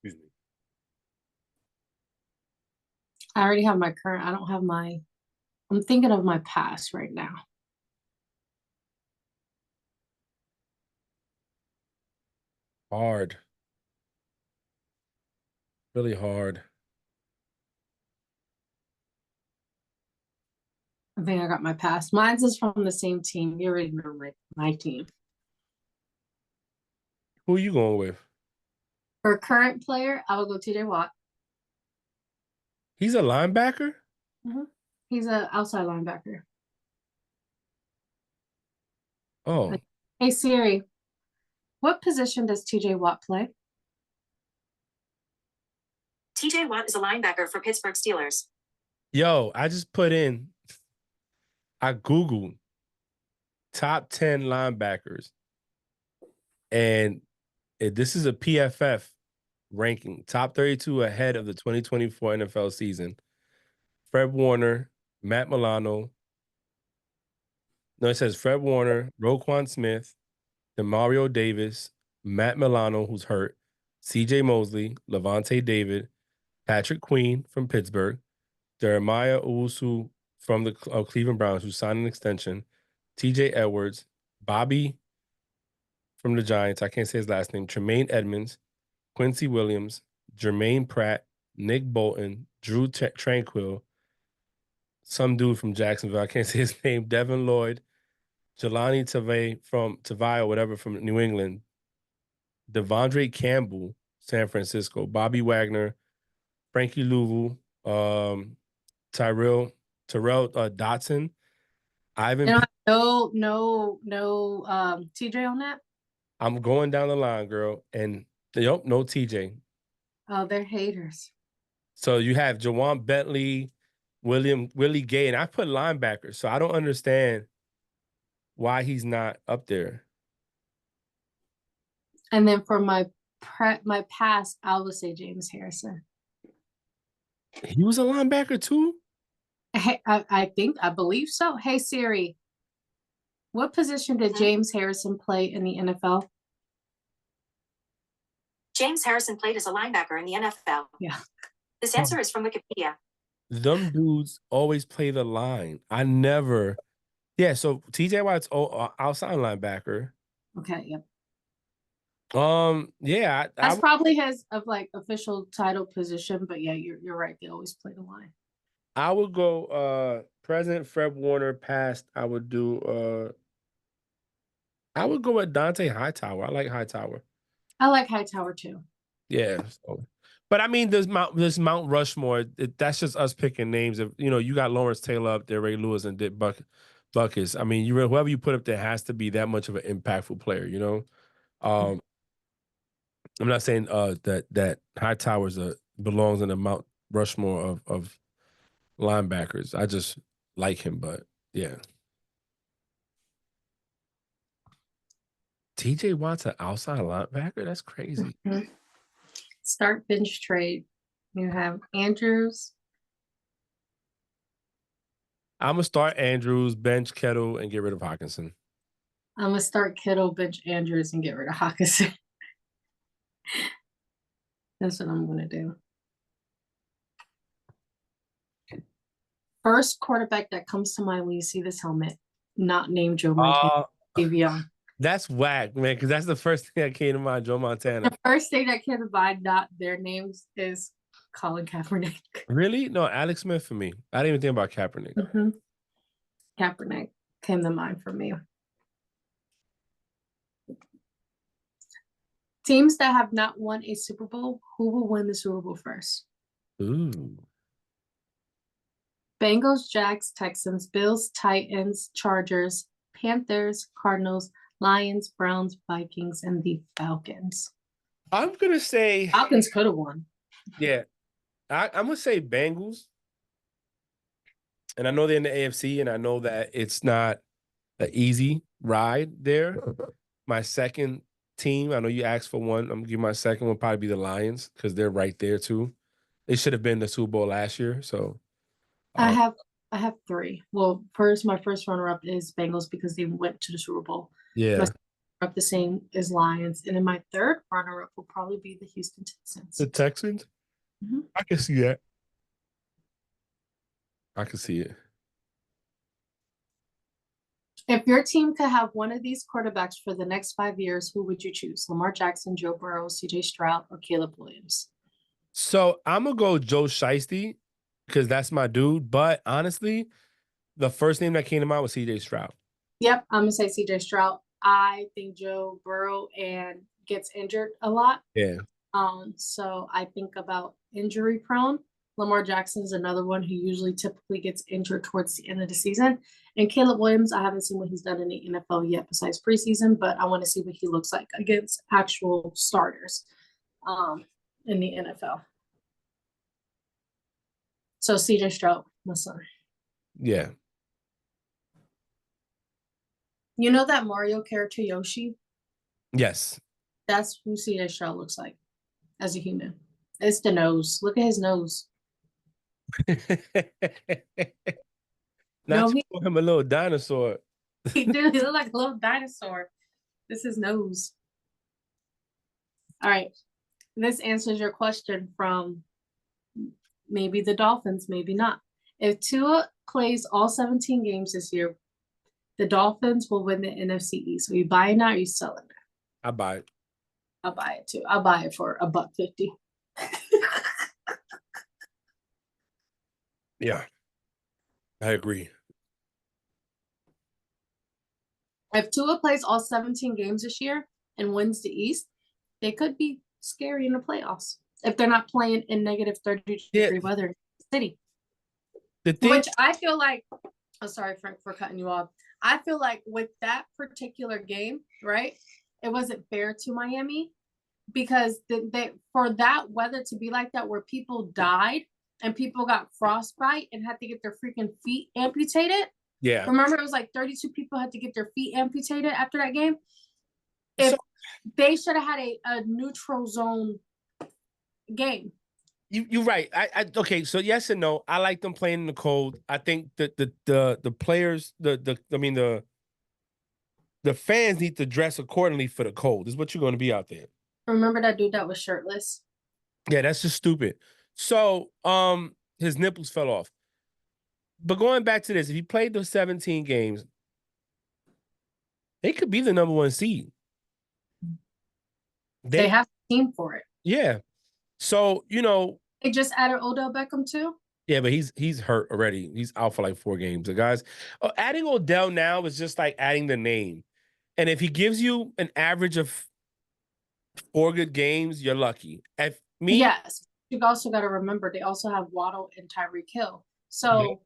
Excuse me. I already have my current. I don't have my. I'm thinking of my past right now. Hard. Really hard. I think I got my past. Mine's is from the same team. You already know my team. Who are you going with? For current player, I will go TJ Watt. He's a linebacker? He's an outside linebacker. Oh. Hey Siri, what position does TJ Watt play? TJ Watt is a linebacker for Pittsburgh Steelers. Yo, I just put in, I Googled top 10 linebackers. And this is a PFF ranking, top 32 ahead of the 2024 NFL season. Fred Warner, Matt Milano. No, it says Fred Warner, Roquan Smith, Demario Davis, Matt Milano, who's hurt, CJ Mosley, Levante David, Patrick Queen from Pittsburgh, Jeremiah Owusu from the Cleveland Browns, who signed an extension, TJ Edwards, Bobby from the Giants, I can't say his last name, Tremaine Edmonds, Quincy Williams, Jermaine Pratt, Nick Bolton, Drew Tranquil, some dude from Jacksonville, I can't say his name, Devin Lloyd, Jelani Tavai or whatever from New England, Devondre Campbell, San Francisco. Bobby Wagner, Frankie Louvu, Terrell Dotson, Ivan. And no TJ on that. I'm going down the line, girl, and no TJ. Oh, they're haters. So you have Jawan Bentley, Willie Gay, and I put linebacker. So I don't understand why he's not up there. And then for my pass, I would say James Harrison. He was a linebacker too? Hey, I believe so. Hey Siri, what position did James Harrison play in the NFL? James Harrison played as a linebacker in the NFL. Yeah. This answer is from Wikipedia. Them dudes always play the line. I never. Yeah, so TJ Watt's outside linebacker. Okay, yep. Yeah, That's probably his official title position, but yeah, you're right. They always play the line. I would go President Fred Warner past. I would go with Dante Hightower. I like Hightower. I like Hightower too. Yeah. So. But I mean, this Mount Rushmore, that's just us picking names. If you got Lawrence Taylor up there, Ray Lewis, and Dick Buckus. I mean, whoever you put up there has to be that much of an impactful player. I'm not saying that Hightower belongs in the Mount Rushmore of linebackers. I just like him, but yeah. TJ Watt's an outside linebacker? That's crazy. Mm-hmm. Start bench trade. You have Andrews. I'm going to start Andrews, bench Kittle, and get rid of Hockenson. I'm going to start Kittle, bench Andrews, and get rid of Hockenson. That's what I'm going to do. First quarterback that comes to mind when you see this helmet, not named Joe Montana. Steve Young. That's whack, man, because that's the first thing that came to mind, Joe Montana. The first thing that came to mind, not their names, is Colin Kaepernick. Really? No, Alex Smith for me. I didn't even think about Kaepernick. Mm-hmm. Kaepernick came to mind for me. Teams that have not won a Super Bowl, who will win the Super Bowl first? Ooh. Bengals, Jags, Texans, Bills, Titans, Chargers, Panthers, Cardinals, Lions, Browns, Vikings, and the Falcons. I'm going to say... Falcons could have won. Yeah. I'm going to say Bengals. And I know they're in the AFC, and I know that it's not an easy ride there. My second team, I know you asked for one. I'm going to give my second one probably be the Lions because they're right there too. They should have been the Super Bowl last year. So I have three. Well, my first runner-up is Bengals because they went to the Super Bowl. Yeah. My up the same as Lions. And then my third runner-up will probably be the Houston Texans. The Texans? Mm-hmm. I can see that. I can see it. If your team could have one of these quarterbacks for the next 5 years, who would you choose? Lamar Jackson, Joe Burrow, CJ Stroud, or Caleb Williams? So I'm going to go Joe Shiesty because that's my dude. But honestly, the first name that came to mind was CJ Stroud. Yep, I'm going to say CJ Stroud. I think Joe Burrow gets injured a lot. Yeah. So I think about injury prone. Lamar Jackson is another one who typically gets injured towards the end of the season. And Caleb Williams, I haven't seen what he's done in the NFL yet besides preseason, but I want to see what he looks like against actual starters in the NFL. So CJ Stroud, my son. Yeah. You know that Mario character Yoshi? Yes. That's who CJ Stroud looks like as a human. It's the nose. Look at his nose. Not for him a little dinosaur. He looked like a little dinosaur. This is his nose. All right. This answers your question from maybe the Dolphins, maybe not. If Tua plays all 17 games this year, the Dolphins will win the NFC East. Are you buying that or are you selling it? I buy it. I'll buy it too. I'll buy it for $1.50. Yeah. I agree. If Tua plays all 17 games this year and wins the East, they could be scary in the playoffs if they're not playing in negative 30-degree weather in the city. The thing, Which I feel like, oh, sorry, Frank, for cutting you off. I feel like with that particular game, right, it wasn't fair to Miami because they for that weather to be like that, where people died and people got frostbite and had to get their freaking feet amputated. yeah. Remember, it was like 32 people had to get their feet amputated after that game. If they should have had a neutral zone game. You're right. Okay, so yes and no. I like them playing in the cold. I think that the players, the fans need to dress accordingly for the cold. This is what you're going to be out there. Remember that dude that was shirtless? Yeah, that's just stupid. So, his nipples fell off. But going back to this, if he played the 17 games, they could be the number 1 seed. They have a team for it. Yeah. So, they just added Odell Beckham too. Yeah, but he's hurt already. He's out for like 4 games. The guys, adding Odell now is just like adding the name. And if he gives you an average of 4 good games, you're lucky. Yes, you also got to remember they also have Waddle and Tyreek Hill, so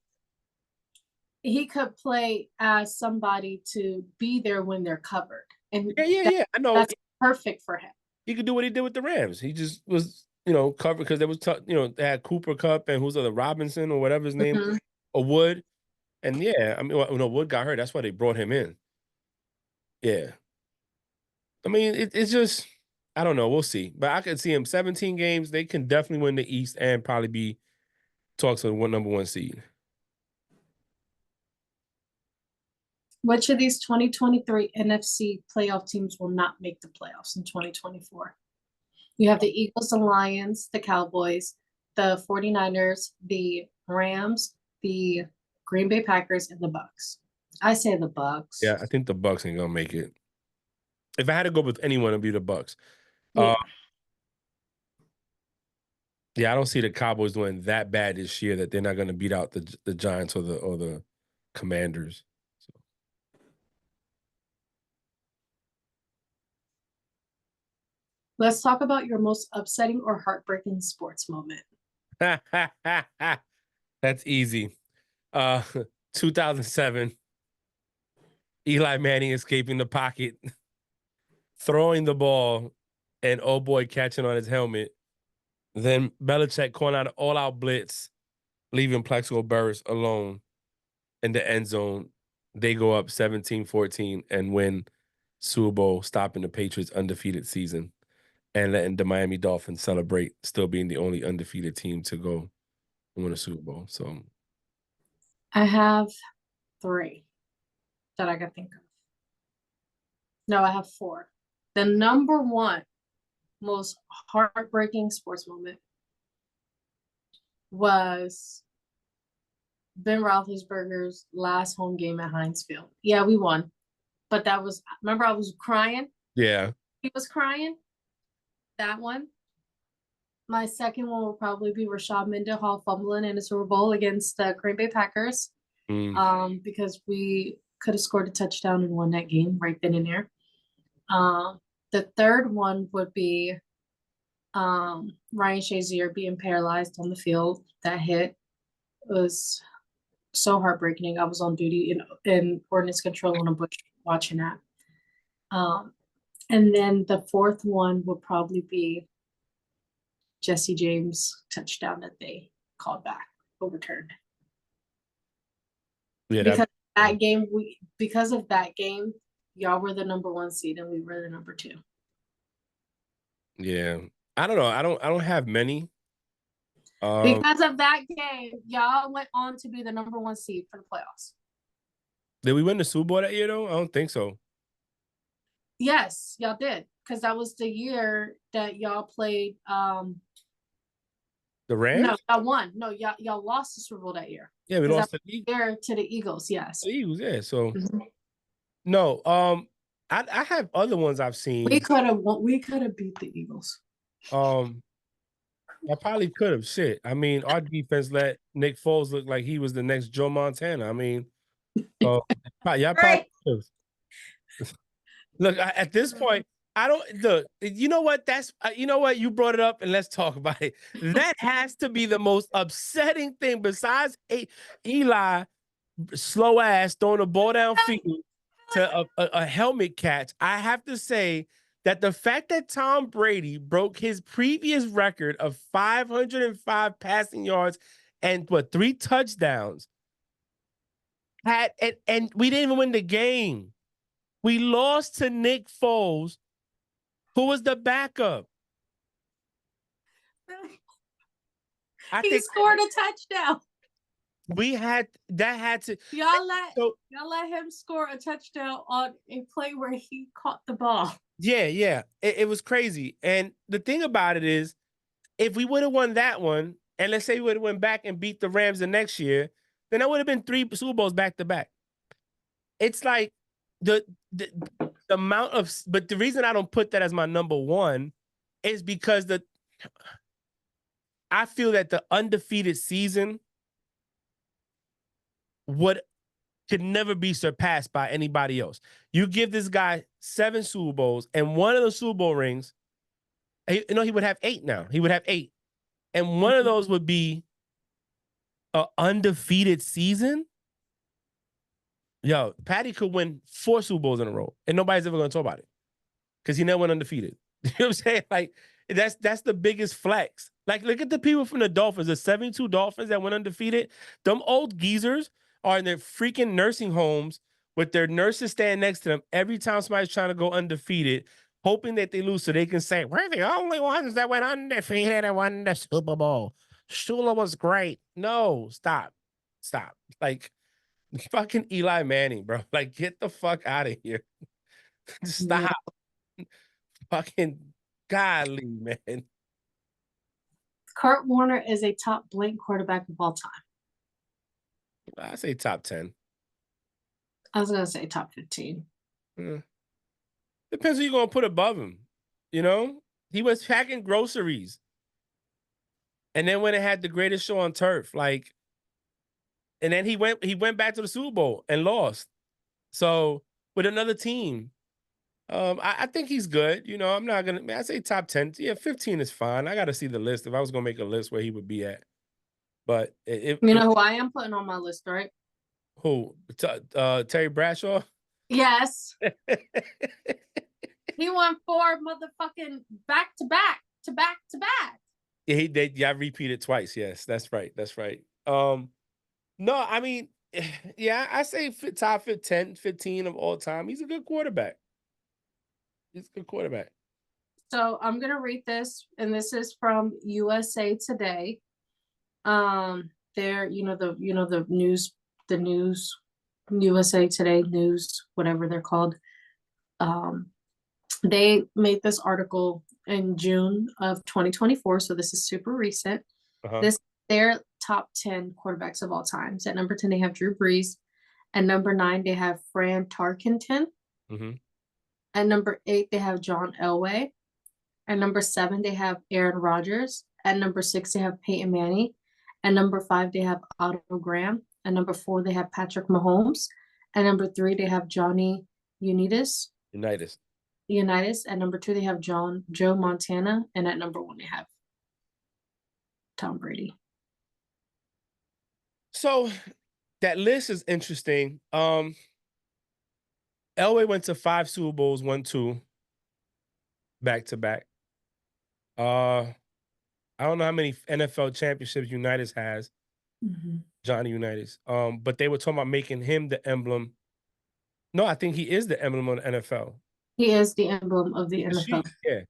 he could play as somebody to be there when they're covered. And yeah. I know that's perfect for him. He could do what he did with the Rams. He just was, covered because there was, they had Cooper Kupp and who's the other Robinson or whatever his name, or Wood, and yeah, I mean, Wood got hurt. That's why they brought him in. Yeah, I mean, it's just, I don't know. We'll see, but I could see him 17 games. They can definitely win the East and probably be talks of number 1 seed. Which of these 2023 NFC playoff teams will not make the playoffs in 2024? You have the Eagles, the Lions, the Cowboys, the 49ers, the Rams, the Green Bay Packers, and the Bucks. I say the Bucks. Yeah, I think the Bucks ain't gonna make it. If I had to go with anyone, it'd be the Bucks. Yeah. Yeah, I don't see the Cowboys doing that bad this year that they're not going to beat out the Giants or the Commanders. So. Let's talk about your most upsetting or heartbreaking sports moment. That's easy. 2007, Eli Manning escaping the pocket, throwing the ball, and oh boy catching on his helmet. Then Belichick calling out an all-out blitz, leaving Plexico Burress alone in the end zone. They go up 17-14 and win Super Bowl, stopping the Patriots' undefeated season and letting the Miami Dolphins celebrate still being the only undefeated team to go and win a Super Bowl. So I have 3 that I can think of. No, I have 4. The number 1 most heartbreaking sports moment was Ben Roethlisberger's last home game at Heinz Field. Yeah, we won, but that was, remember I was crying? Yeah. He was crying. That one. My second one will probably be Rashad Mendenhall fumbling in the Super Bowl against the Green Bay Packers. Because we could have scored a touchdown and won that game right then and there. The third one would be Ryan Shazier being paralyzed on the field. That hit was so heartbreaking. I was on duty in ordnance control on a bush watching that. And then the fourth one would probably be Jesse James touchdown that they called back, overturned. Yeah, because of that game, y'all were the number 1 seed and we were the number 2. Yeah. I don't know. I don't have many. Because of that game, y'all went on to be the number 1 seed for the playoffs. Did we win the Super Bowl that year though? I don't think so. Yes, y'all did. Because that was the year that y'all played the Rams? No, y'all won. No, y'all lost the Super Bowl that year. Yeah, we lost to the Eagles, yes. The Eagles, yeah. So no, I have other ones I've seen. We could have beat the Eagles. I probably could have. Shit. I mean, our defense let Nick Foles look like he was the next Joe Montana. I mean, y'all probably could have. Look, at this point, I don't look. You know what? That's you know what? You brought it up, and let's talk about it. That has to be the most upsetting thing. Besides Eli, slow ass throwing the ball downfield to a helmet catch. I have to say that the fact that Tom Brady broke his previous record of 505 passing yards and 3 touchdowns had and we didn't even win the game. We lost to Nick Foles, who was the backup. He scored a touchdown. We had to Y'all let him score a touchdown on a play where he caught the ball. Yeah. It was crazy. And the thing about it is, if we would have won that one, and let's say we would have went back and beat the Rams the next year, then that would have been 3 Super Bowls back to back. It's like the amount of, but the reason I don't put that as my number one is because I feel that the undefeated season could never be surpassed by anybody else. You give this guy 7 Super Bowls and one of the Super Bowl rings, he would have 8 now. He would have 8. And one of those would be an undefeated season. Yo, Patty could win 4 Super Bowls in a row, and nobody's ever going to talk about it because he never went undefeated. You know what I'm saying? Like, that's the biggest flex. Like, look at the people from the Dolphins, the 72 Dolphins that went undefeated. Them old geezers are in their freaking nursing homes with their nurses standing next to them every time somebody's trying to go undefeated, hoping that they lose so they can say, we're the only ones that went undefeated and won the Super Bowl. Shula was great. No, stop. Like, fucking Eli Manning, bro. Like, get the fuck out of here. Stop. Yeah. Fucking godly, man. Kurt Warner is a top blank quarterback of all time. I say top 10. I was going to say top 15. Depends who you're going to put above him. You know? He was packing groceries. And then when it had the greatest show on turf, like, and then he went back to the Super Bowl and lost. So with another team, I think he's good. You know, I'm not gonna. I say top 10. Yeah, 15 is fine. I got to see the list if I was gonna make a list where he would be at. But you know who I am putting on my list, right? Who? Terry Bradshaw. Yes. He won 4 motherfucking back to back. Yeah, I repeated twice. Yes, that's right. No, I mean, yeah, I say top 10, 15 of all time. He's a good quarterback. So I'm gonna read this, and this is from USA Today. There, the news, USA Today news, whatever they're called. They made this article in June of 2024, so this is super recent. This their top 10 quarterbacks of all time. So at number 10, they have Drew Brees. At number 9, they have Fran Tarkenton. At number 8, they have John Elway. At number 7, they have Aaron Rodgers. At number 6, they have Peyton Manning. At number 5, they have Otto Graham. At number 4, they have Patrick Mahomes. At number 3, they have Johnny Unitas. At number 2, they have Joe Montana. And at number 1, they have Tom Brady. So that list is interesting. Elway went to 5 Super Bowls, won 2 back to back. I don't know how many NFL championships Unitas has. Johnny Unitas. But they were talking about making him the emblem. No, I think he is the emblem of the NFL. He is the emblem of the NFL. Yeah.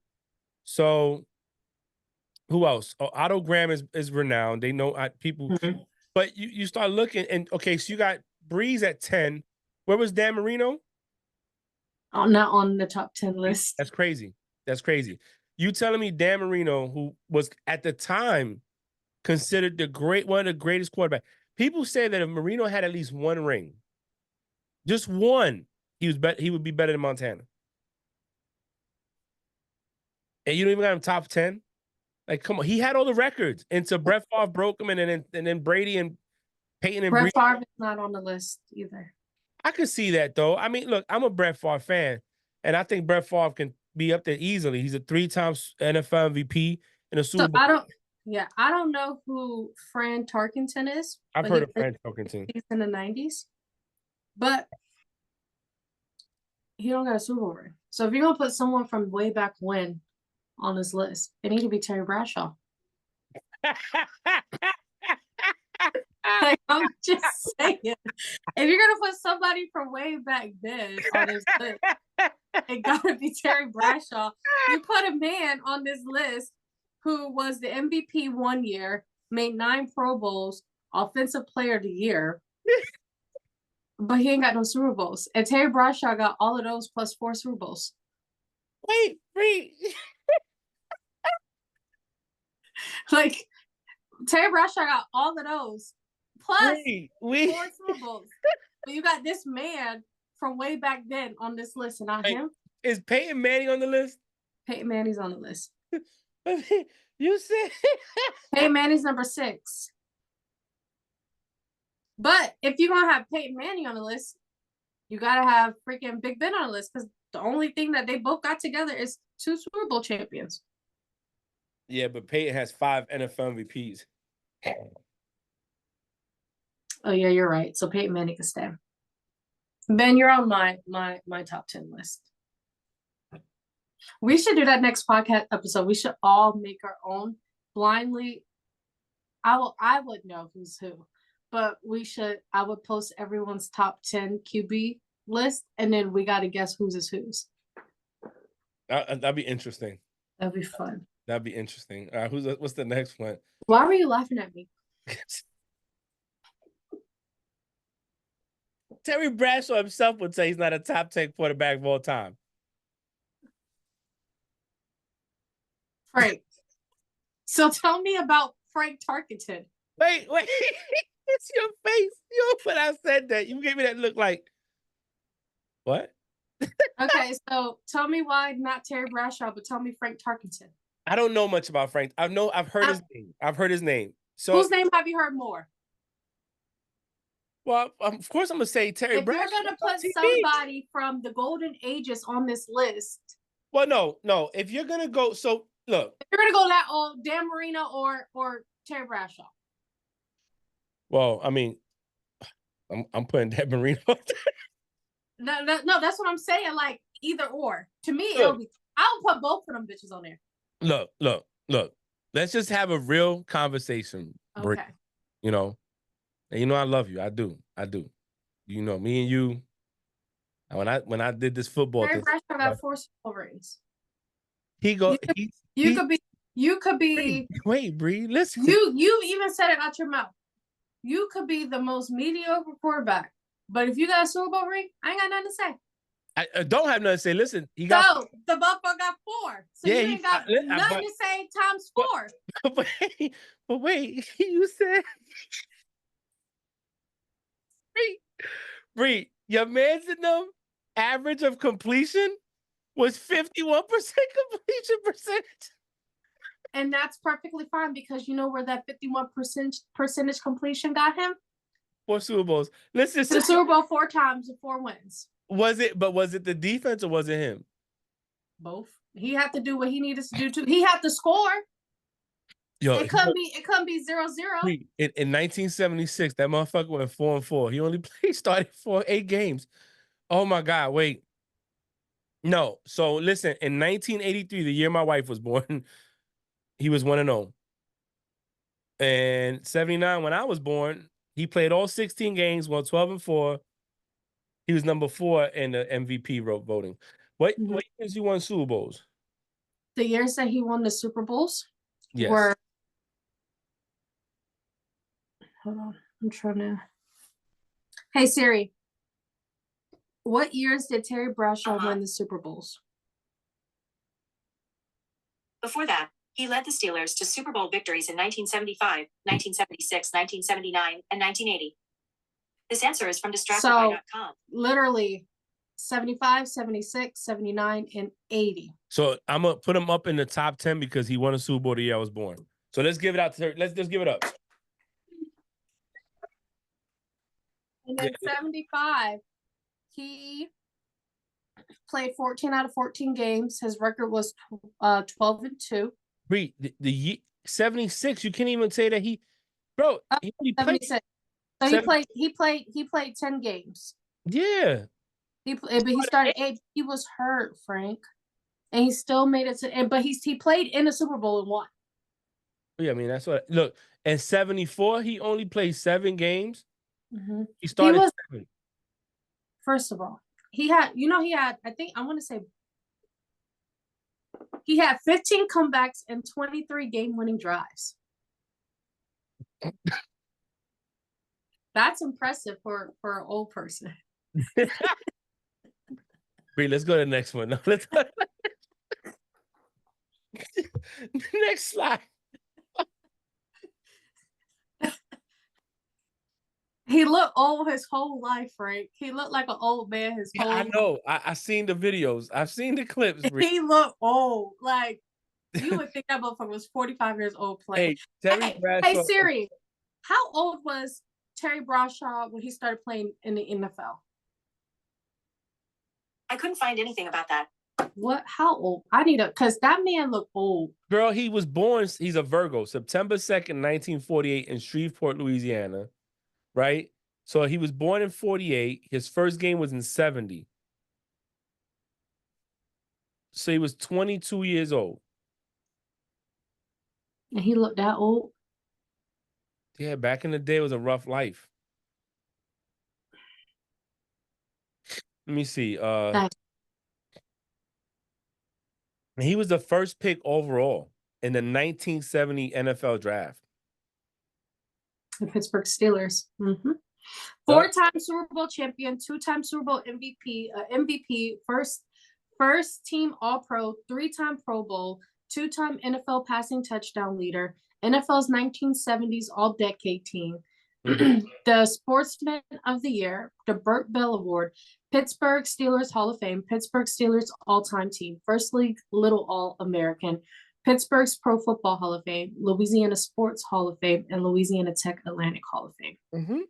So who else? Oh, Otto Graham is renowned. They know people. But you start looking, and okay, so you got Brees at 10. Where was Dan Marino? Oh, not on the top 10 list. That's crazy. You telling me Dan Marino, who was at the time considered one of the greatest quarterbacks. People say that if Marino had at least 1 ring, just 1, he would be better than Montana. And you don't even got him top 10? Like, come on. He had all the records until Brett Favre broke him, and then Brady and Peyton and Brett Favre is not on the list either. I could see that, though. I mean, look, I'm a Brett Favre fan, and I think Brett Favre can be up there easily. He's a 3-time NFL MVP and a Super So Bowl. I don't know who Fran Tarkenton is. I've but heard of Fran Tarkenton. He's in the 90s. But he don't got a Super Bowl ring. So if you're gonna put someone from way back when on this list, it need to be Terry Bradshaw. Like, I'm just saying, if you're gonna put somebody from way back then on this list, it gotta be Terry Bradshaw. You put a man on this list who was the MVP 1 year, made 9 Pro Bowls, Offensive Player of the Year, but he ain't got no Super Bowls. And Terry Bradshaw got all of those plus 4 Super Bowls. Wait. Like, Terry Bradshaw got all of those plus 4 Wait. Super Bowls. But you got this man from way back then on this list and not him. Is Peyton Manning on the list? Peyton Manning's on the list. You said Peyton Manning's number 6. But if you're gonna have Peyton Manning on the list, you gotta have freaking Big Ben on the list because the only thing that they both got together is 2 Super Bowl champions. Yeah, but Peyton has 5 NFL MVPs. Oh yeah, you're right. So Peyton Manning can stay. Ben, you're on my top 10 list. We should do that next podcast episode. We should all make our own blindly. I would know who's who, but I would post everyone's top 10 QB list, and then we got to guess whose is whose. That'd be interesting. That'd be fun. That'd be interesting. What's the next one? Why were you laughing at me? Terry Bradshaw himself would say he's not a top 10 quarterback of all time. Frank. So tell me about Frank Tarkenton. Wait. It's your face. When I said that, you gave me that look like, what? Okay, so tell me why not Terry Bradshaw, but tell me Frank Tarkenton. I don't know much about Frank. I've heard his name. I've heard his name. So whose name have you heard more? Well, of course I'm gonna say Terry Bradshaw. If you're gonna put somebody from the golden ages on this list. Well, no. If you're gonna go, so look. If you're gonna go that old, Dan Marino or Terry Bradshaw. Well, I mean, I'm putting Dan Marino. No, that's what I'm saying. Like either or. To me, I'll put both of them bitches on there. Look. Let's just have a real conversation. Okay. You know. And you know I love you. I do. You know, me and you. When I did this football Terry thing, Bradshaw got 4 Super Bowl rings. You could be. Wait, Bree, listen. You even said it out your mouth. You could be the most mediocre quarterback, but if you got a Super Bowl ring, I ain't got nothing to say. I don't have nothing to say. Listen, he got. So the Buffalo got 4. So yeah, you ain't got nothing to say times 4. But wait, you said. Bree, your man's in them average of completion was 51% completion percentage. And that's perfectly fine because you know where that 51% completion got him? 4 Super Bowls. Listen, the Super Bowl 4 times with 4 wins. Was it the defense or was it him? Both. He had to do what he needed to do too. He had to score. Yo, it couldn't be 0-0. In 1976, that motherfucker went 4-4. He started for 8 games. Oh my God, wait. No, so listen, in 1983, the year my wife was born, he was 1-0. And 79, when I was born, he played all 16 games, won 12-4. He was number 4 in the MVP voting. What years he won Super Bowls? The years that he won the Super Bowls yes. were. Hold on, I'm trying to. Hey Siri, what years did Terry Bradshaw win the Super Bowls? Before that, he led the Steelers to Super Bowl victories in 1975, 1976, 1979, and 1980. This answer is from distractedby.com. So, literally 75, 76, 79, and 80. So I'm going to put him up in the top 10 because he won a Super Bowl the year I was born. So let's give it out to let's just give it up. And then 75, he Played 14 out of 14 games. His record was 12-2. Reed, the 76, you can't even say that he only played 76. So he played 10 games. Yeah. But he started 8. He was hurt, Frank. And he still made it to, but he played in the Super Bowl and won. Yeah, I mean, that's what, look, in 74, he only played 7 games. Mm-hmm. He started 7. First of all, he had, I think, I want to say, he had 15 comebacks and 23 game-winning drives. That's impressive for an old person. Wait, let's go to the next one. No, let's go next slide. He looked old his whole life, Frank. He looked like an old man his whole life. I know. I seen the videos. I've seen the clips. He looked old. Like, you would think that motherfucker was 45 years old playing. Hey, Siri, how old was Terry Bradshaw when he started playing in the NFL? I couldn't find anything about that. What? How old? I need because that man looked old. Girl, he was born, he's a Virgo, September 2nd, 1948 in Shreveport, Louisiana, right? So he was born in 48. His first game was in 70. So he was 22 years old. And he looked that old? Yeah, back in the day, it was a rough life. Let me see. He was the first pick overall in the 1970 NFL draft. The Pittsburgh Steelers. Mm-hmm. 4-time Super Bowl champion, 2-time Super Bowl MVP, first team All-Pro, 3-time Pro Bowl, 2-time NFL passing touchdown leader, NFL's 1970s All-Decade Team, the Sportsman of the Year, the Burt Bell Award, Pittsburgh Steelers Hall of Fame, Pittsburgh Steelers All-Time Team, First League Little All-American, Pittsburgh's Pro Football Hall of Fame, Louisiana Sports Hall of Fame, and Louisiana Tech Atlantic Hall of Fame. Mm-hmm.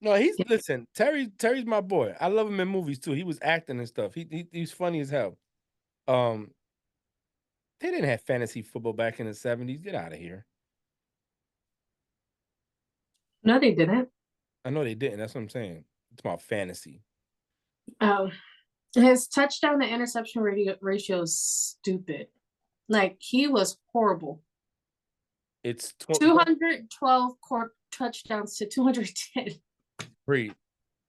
No, listen, Terry's my boy. I love him in movies too. He was acting and stuff. He's funny as hell. They didn't have fantasy football back in the 70s. Get out of here. No, they didn't. I know they didn't. That's what I'm saying. It's about fantasy. His touchdown to interception ratio is stupid. Like, he was horrible. It's 212 touchdowns to 210. Reed,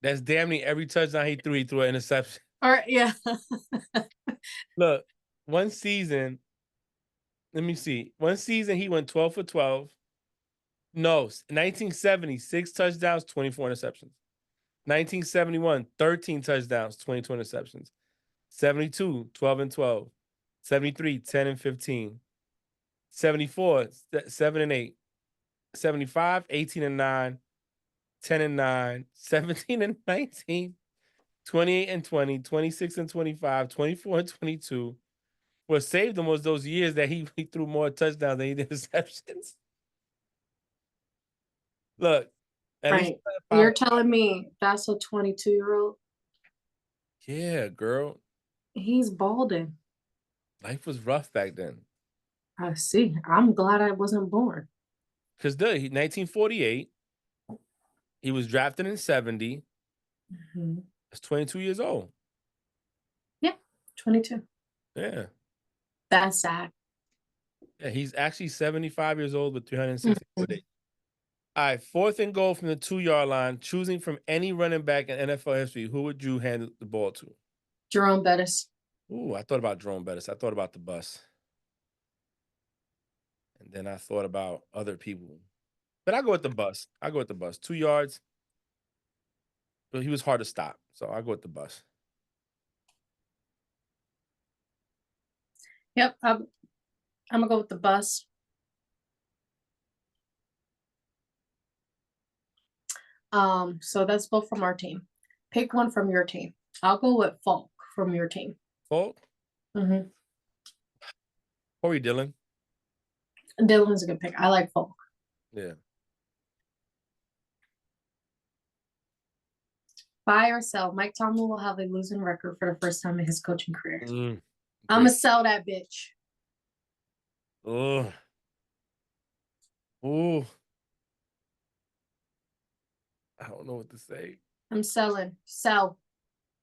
that's damn near every touchdown he threw an interception. All right, yeah. Look, one season, let me see. One season he went 12 for 12. No, 1970, 6 touchdowns, 24 interceptions. 1971, 13 touchdowns, 22 interceptions. 72, 12 and 12. 73, 10 and 15. 74, 7 and 8. 75, 18 and 9. 10 and 9, 17 and 19, 28 and 20, 26 and 25, 24 and 22. What saved him was those years that he threw more touchdowns than he did interceptions. Look, right. You're telling me that's a 22-year-old? Yeah, girl. He's balding. Life was rough back then. I see. I'm glad I wasn't born. Because 1948, he was drafted in 70. Mm-hmm. That's 22 years old. Yeah, 22. Yeah. That's sad. Yeah, he's actually 75 years old with 364 days. All right, 4th and goal from the 2-yard line. Choosing from any running back in NFL history, who would you hand the ball to? Jerome Bettis. Ooh, I thought about Jerome Bettis. I thought about the bus. And then I thought about other people. But I go with the bus. 2 yards. But he was hard to stop. So I go with the bus. Yep. I'm going to go with the bus. So that's both from our team. Pick one from your team. I'll go with Falk from your team. Falk? Mm-hmm. Corey Dillon. Dillon's a good pick. I like Falk. Yeah. Buy or sell. Mike Tomlin will have a losing record for the first time in his coaching career. Mm, I'm gonna sell that bitch. oh. Oh. I don't know what to say. I'm selling. Sell.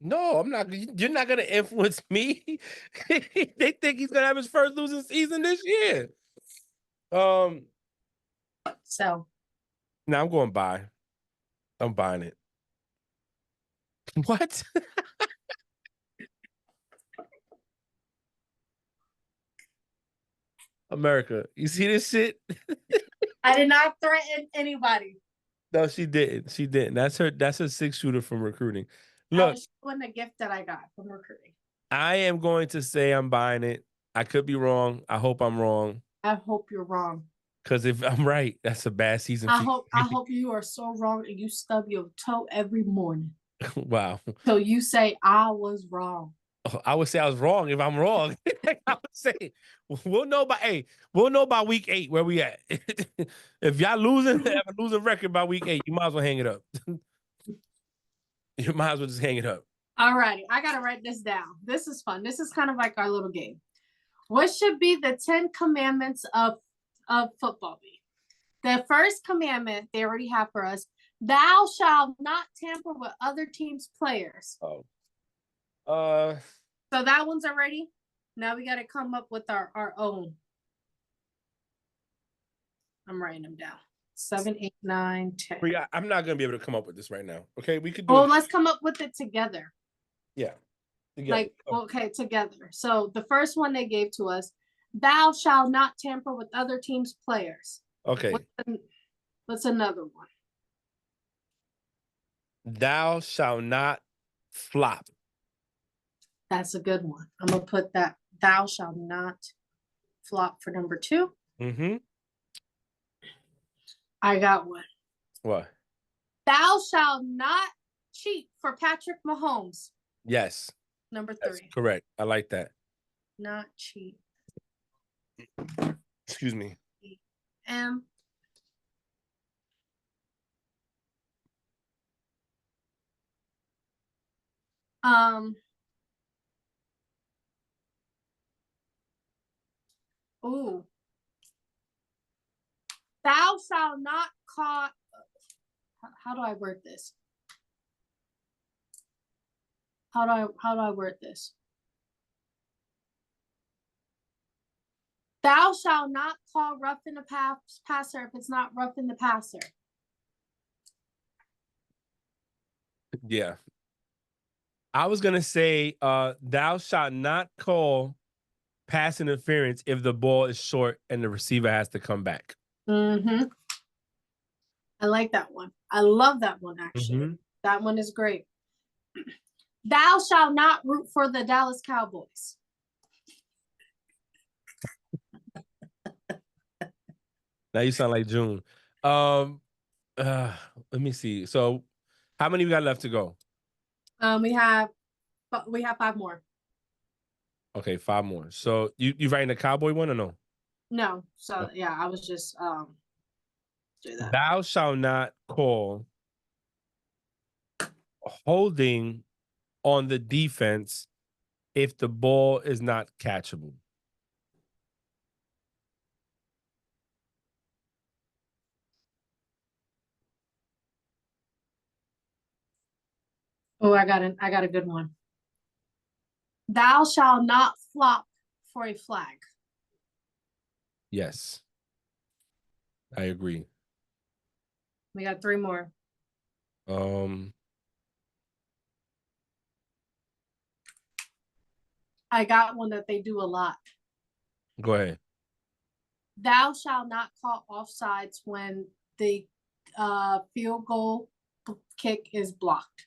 No, I'm not. You're not gonna influence me. They think he's gonna have his first losing season this year. Sell. Now I'm going buy. I'm buying it. What? America, you see this shit? I did not threaten anybody. No, she didn't. She didn't. That's her 6-shooter from recruiting. I Look, was showing the gift that I got from recruiting. I am going to say I'm buying it. I could be wrong. I hope I'm wrong. I hope you're wrong. Because if I'm right, that's a bad season. I hope you are so wrong and you stub your toe every morning. Wow. So you say I was wrong. I would say I was wrong if I'm wrong. I would say we'll know by week 8 where we at. If y'all have a losing record by week 8, you might as well hang it up. You might as well just hang it up. All righty. I gotta write this down. This is fun. This is kind of like our little game. What should be the 10 commandments of football be? The first commandment they already have for us: thou shalt not tamper with other teams' players. Oh. So that one's already. Now we got to come up with our own. I'm writing them down. 7, 8, 9, 10. I'm not gonna be able to come up with this right now. Okay, we could do. Well, let's come up with it together. Yeah. Together. Like, okay, together. So the first one they gave to us: thou shalt not tamper with other teams' players. Okay. What's another one? Thou shalt not flop. That's a good one. I'm gonna put that. Thou shalt not flop for number 2. Mm-hmm. I got one. What? Thou shalt not cheat for Patrick Mahomes. Yes. Number 3. That's correct. I like that. Not cheat. Excuse me. M. Ooh. Thou shalt not call. How do I word this? How do I word this? Thou shalt not call rough in the passer if it's not rough in the passer. Yeah. I was gonna say, thou shalt not call pass interference if the ball is short and the receiver has to come back. Mm-hmm. I like that one. I love that one, actually. Mm-hmm. That one is great. Thou shalt not root for the Dallas Cowboys. Now you sound like June. Let me see. So how many we got left to go? We have 5 more. Okay, 5 more. So you writing the Cowboy one or no? No. So yeah, I was just do that. Thou shalt not call holding on the defense if the ball is not catchable. Oh, I got a good one. Thou shalt not flop for a flag. Yes. I agree. We got 3 more. I got one that they do a lot. Go ahead. Thou shalt not call offsides when the field goal kick is blocked.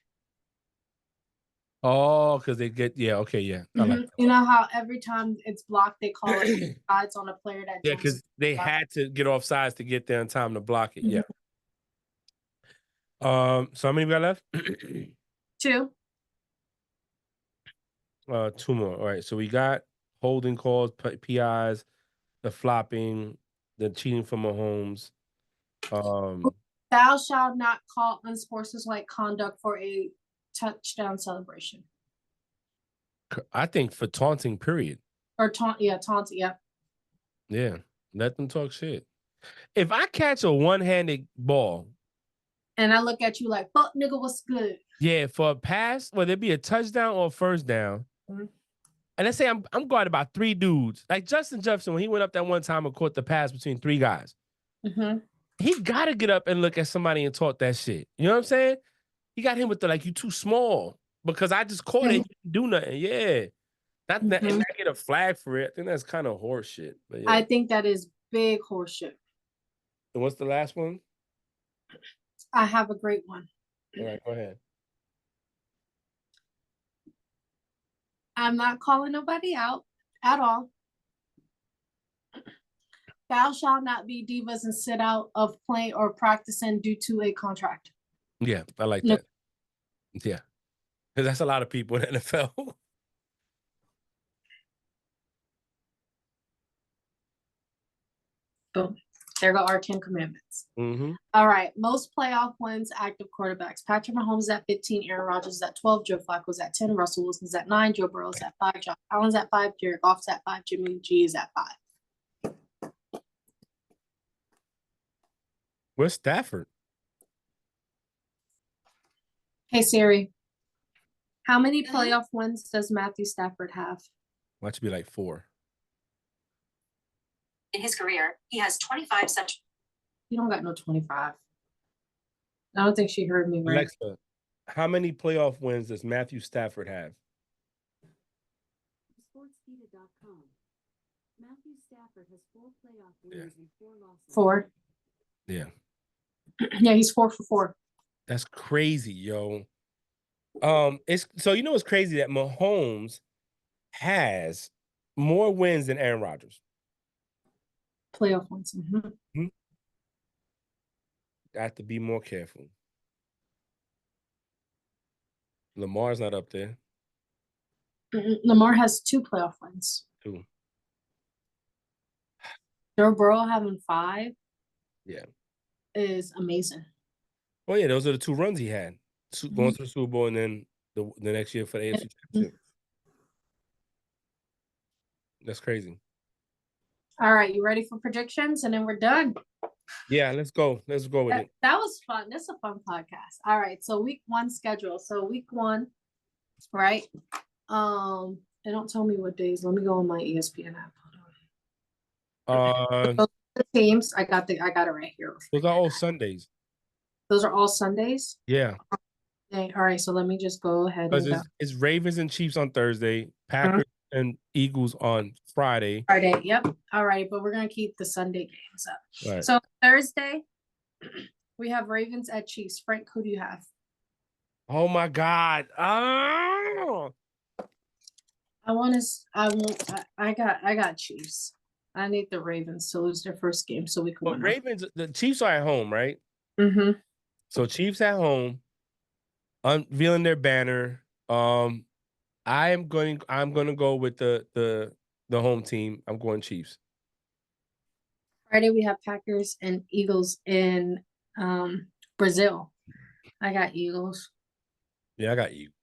Oh, because they get okay, yeah. I like that. You know how every time it's blocked, they call it offsides on a player that. Yeah, because they had to get off sides to get there in time to block it. Yeah. So how many we got left? 2. 2 more. All right. So we got holding calls, PIs, the flopping, the cheating from Mahomes. Thou shalt not call unsportsmanlike conduct for a touchdown celebration. I think for taunting, period. Or taunt, yeah. Yeah. Let them talk shit. If I catch a one-handed ball, And I look at you like, fuck nigga, what's good? yeah, for a pass, whether it be a touchdown or a first down, and let's say I'm guarding about 3 dudes, like Justin Jefferson, when he went up that one time and caught the pass between 3 guys, he got to get up and look at somebody and talk that shit. You know what I'm saying? He got him with the, like, you too small because I just caught it. You didn't do nothing. Yeah. And I get a flag for it. I think that's kind of horse shit. But yeah. I think that is big horse shit. And what's the last one? I have a great one. All right, go ahead. I'm not calling nobody out at all. Thou shall not be divas and sit out of playing or practicing due to a contract. Yeah, I like that. Yeah. Because that's a lot of people in the NFL. Boom. There go our 10 commandments. Mm-hmm. All right. Most playoff wins, active quarterbacks. Patrick Mahomes at 15, Aaron Rodgers is at 12, Joe Flacco's at 10, Russell Wilson's at 9, Joe Burrow's at 5, Josh Allen's at 5, Jared Goff's at 5, Jimmy G is at 5. Where's Stafford? Hey Siri, how many playoff wins does Matthew Stafford have? Watch it be like 4. In his career, he has 25 such. You don't got no 25. I don't think she heard me right. Alexa, how many playoff wins does Matthew Stafford have? Sportskeeda.com. Matthew Stafford has 4 playoff wins and 4 losses. 4. Yeah. Yeah, he's 4 for 4. That's crazy, yo. It's so you know it's crazy that Mahomes has more wins than Aaron Rodgers. Playoff wins. Mm-hmm. Got to be more careful. Lamar's not up there. Lamar has 2 playoff wins. 2. Joe Burrow having 5. Yeah. Is amazing. Oh yeah, those are the 2 runs he had. Going to the Super Bowl and then the next year for the AFC Championship. That's crazy. All right, you ready for predictions? And then we're done. Yeah, let's go. Let's go with it. That was fun. This is a fun podcast. All right, so week 1 schedule. So week 1, right? They don't tell me what days. Let me go on my ESPN app. Hold on. The teams. I got it right here. Those are all Sundays. Those are all Sundays? Yeah. Okay, all right, so let me just go ahead and go. It's Ravens and Chiefs on Thursday, Packers and Eagles on Friday. Friday, yep. All right, but we're gonna keep the Sunday games up. Right. So Thursday, we have Ravens at Chiefs. Frank, who do you have? Oh my God. Oh. I got Chiefs. I need the Ravens to lose their first game so we can But win. Ravens, the Chiefs are at home, right? Mm-hmm. So Chiefs at home, unveiling their banner. I'm gonna go with the home team. I'm going Chiefs. Friday we have Packers and Eagles in Brazil. I got Eagles. Yeah, I got Eagles.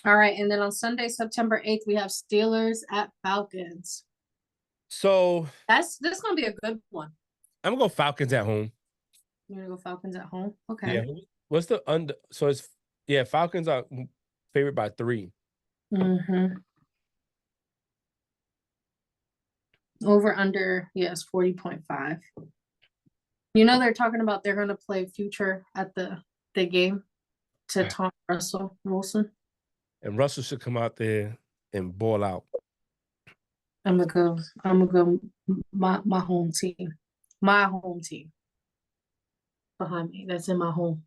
All right, and then on Sunday, September 8th, we have Steelers at Falcons. So This is gonna be a good one. I'm gonna go Falcons at home. You're gonna go Falcons at home? Okay. Yeah. What's the under? So it's Falcons are favored by 3. Mm-hmm. Over under, yes, 40.5. You know they're talking about they're gonna play Future at the game to taunt Russell Wilson. And Russell should come out there and ball out. I'm gonna go my home team. My home team. Behind me. That's in my home.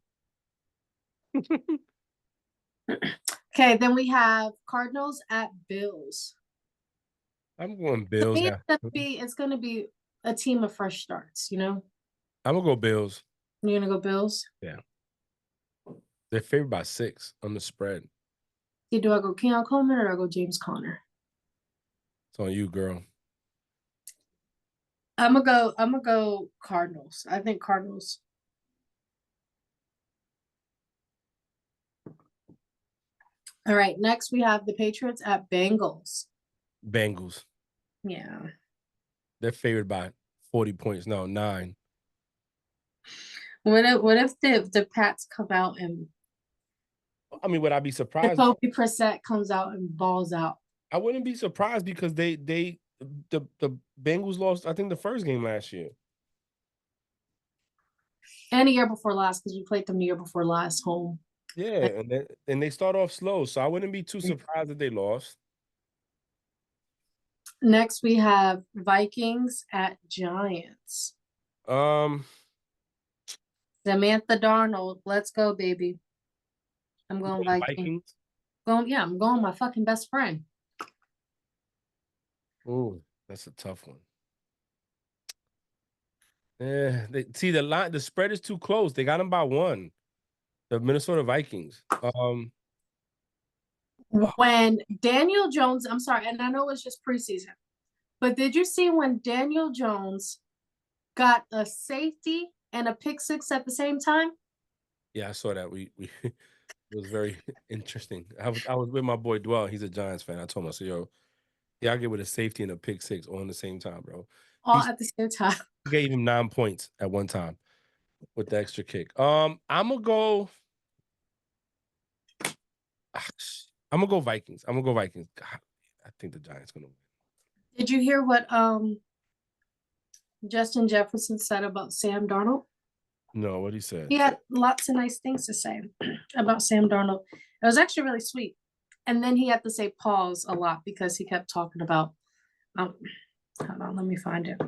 Okay, then we have Cardinals at Bills. I'm going Bills. It's gonna be a team of fresh starts, you know? I'm gonna go Bills. You're gonna go Bills? Yeah. They're favored by 6 on the spread. Do I go Keon Coleman or do I go James Conner? It's on you, girl. I'm gonna go Cardinals. I think Cardinals All right, next we have the Patriots at Bengals. Bengals. Yeah. They're favored by 40 points. No, 9. What if the Pats come out and I mean, would I be surprised? Jacoby Brissett comes out and balls out? I wouldn't be surprised because the Bengals lost, I think, the first game last year. And the year before last, because we played them the year before last home. Yeah, and they start off slow, so I wouldn't be too surprised if they lost. Next we have Vikings at Giants. Um, Samantha Darnold, let's go, baby. I'm going Vikings. I'm going my fucking best friend. Oh, that's a tough one. Yeah, the spread is too close. They got them by 1. The Minnesota Vikings. When Daniel Jones, I'm sorry, and I know it's just preseason, but did you see when Daniel Jones got a safety and a pick six at the same time? Yeah, I saw that. We it was very interesting. I was with my boy Dwell. He's a Giants fan. I told him, I said, yo, yeah, I get with a safety and a pick six all in the same time, bro. All at the same time. He gave him 9 points at one time with the extra kick. I'm gonna go Vikings. I'm gonna go Vikings. God, I think the Giants gonna win. Did you hear what Justin Jefferson said about Sam Darnold? No, what he said. He had lots of nice things to say about Sam Darnold. It was actually really sweet. And then he had to say pause a lot because he kept talking about hold on, let me find it.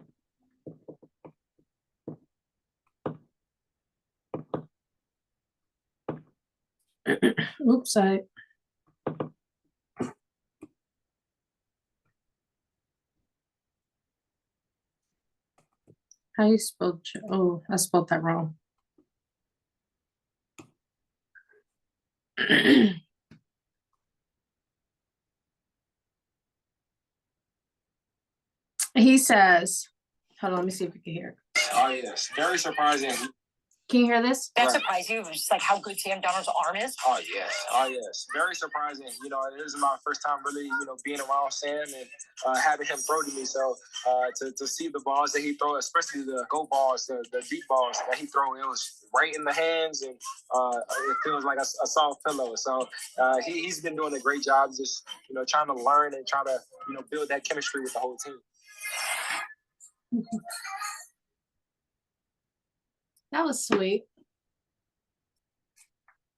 Oops, how you spelled? Oh, I spelled that wrong. He says, hold on, let me see if we can hear it. Oh, yes. Very surprising. Can you hear this? That surprised you? Just like how good Sam Darnold's arm is? Oh, yes. Oh, yes. Very surprising. This is my first time really, being around Sam and having him throw to me. So to see the balls that he throws, especially the go balls, the deep balls that he throws, it was right in the hands and it feels like a soft pillow. So he's been doing a great job just, trying to learn and try to, build that chemistry with the whole team. That was sweet.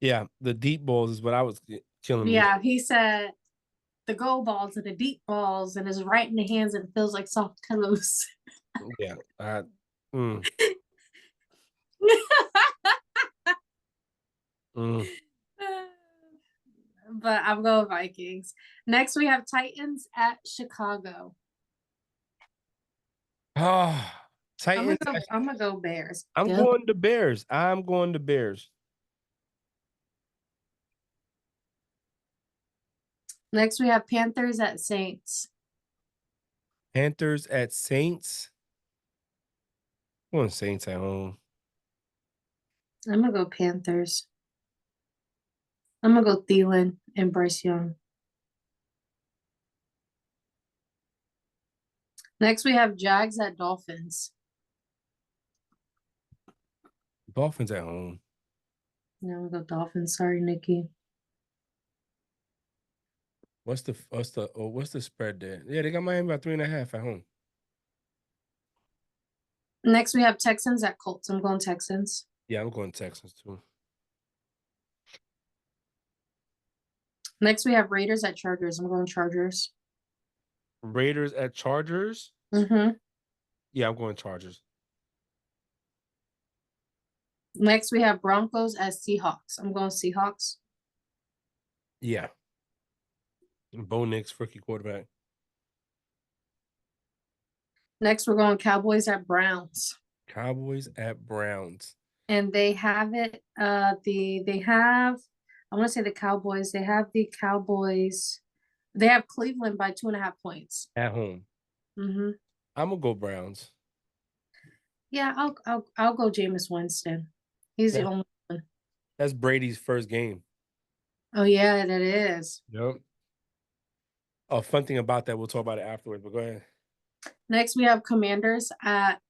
Yeah, the deep balls is what I was killing me. Yeah, he said the go balls and the deep balls and it's right in the hands and it feels like soft pillows. Yeah. But I'm going Vikings. Next we have Titans at Chicago. Titans. I'm gonna go Bears. I'm going the Bears. I'm going the Bears. Next we have Panthers at Saints. Panthers at Saints. I'm going Saints at home. I'm gonna go Panthers. I'm gonna go Thielen and Bryce Young. Next we have Jags at Dolphins. Dolphins at home. No, we go Dolphins. Sorry, Nikki. What's the spread there? Yeah, they got Miami by 3.5 at home. Next we have Texans at Colts. I'm going Texans. Yeah, I'm going Texans too. Next we have Raiders at Chargers. I'm going Chargers. Raiders at Chargers? Mm-hmm. Yeah, I'm going Chargers. Next we have Broncos at Seahawks. I'm going Seahawks. Yeah. Bo Nix, rookie quarterback. Next we're going Cowboys at Browns. Cowboys at Browns. And they have it, I want to say the Cowboys. They have the Cowboys. They have Cleveland by 2.5 points. At home. Mm-hmm. I'm gonna go Browns. Yeah, I'll go Jameis Winston. He's the only one. That's Brady's first game. Oh yeah, that is. Yep. A fun thing about that, we'll talk about it afterwards, but go ahead. Next, we have Commanders at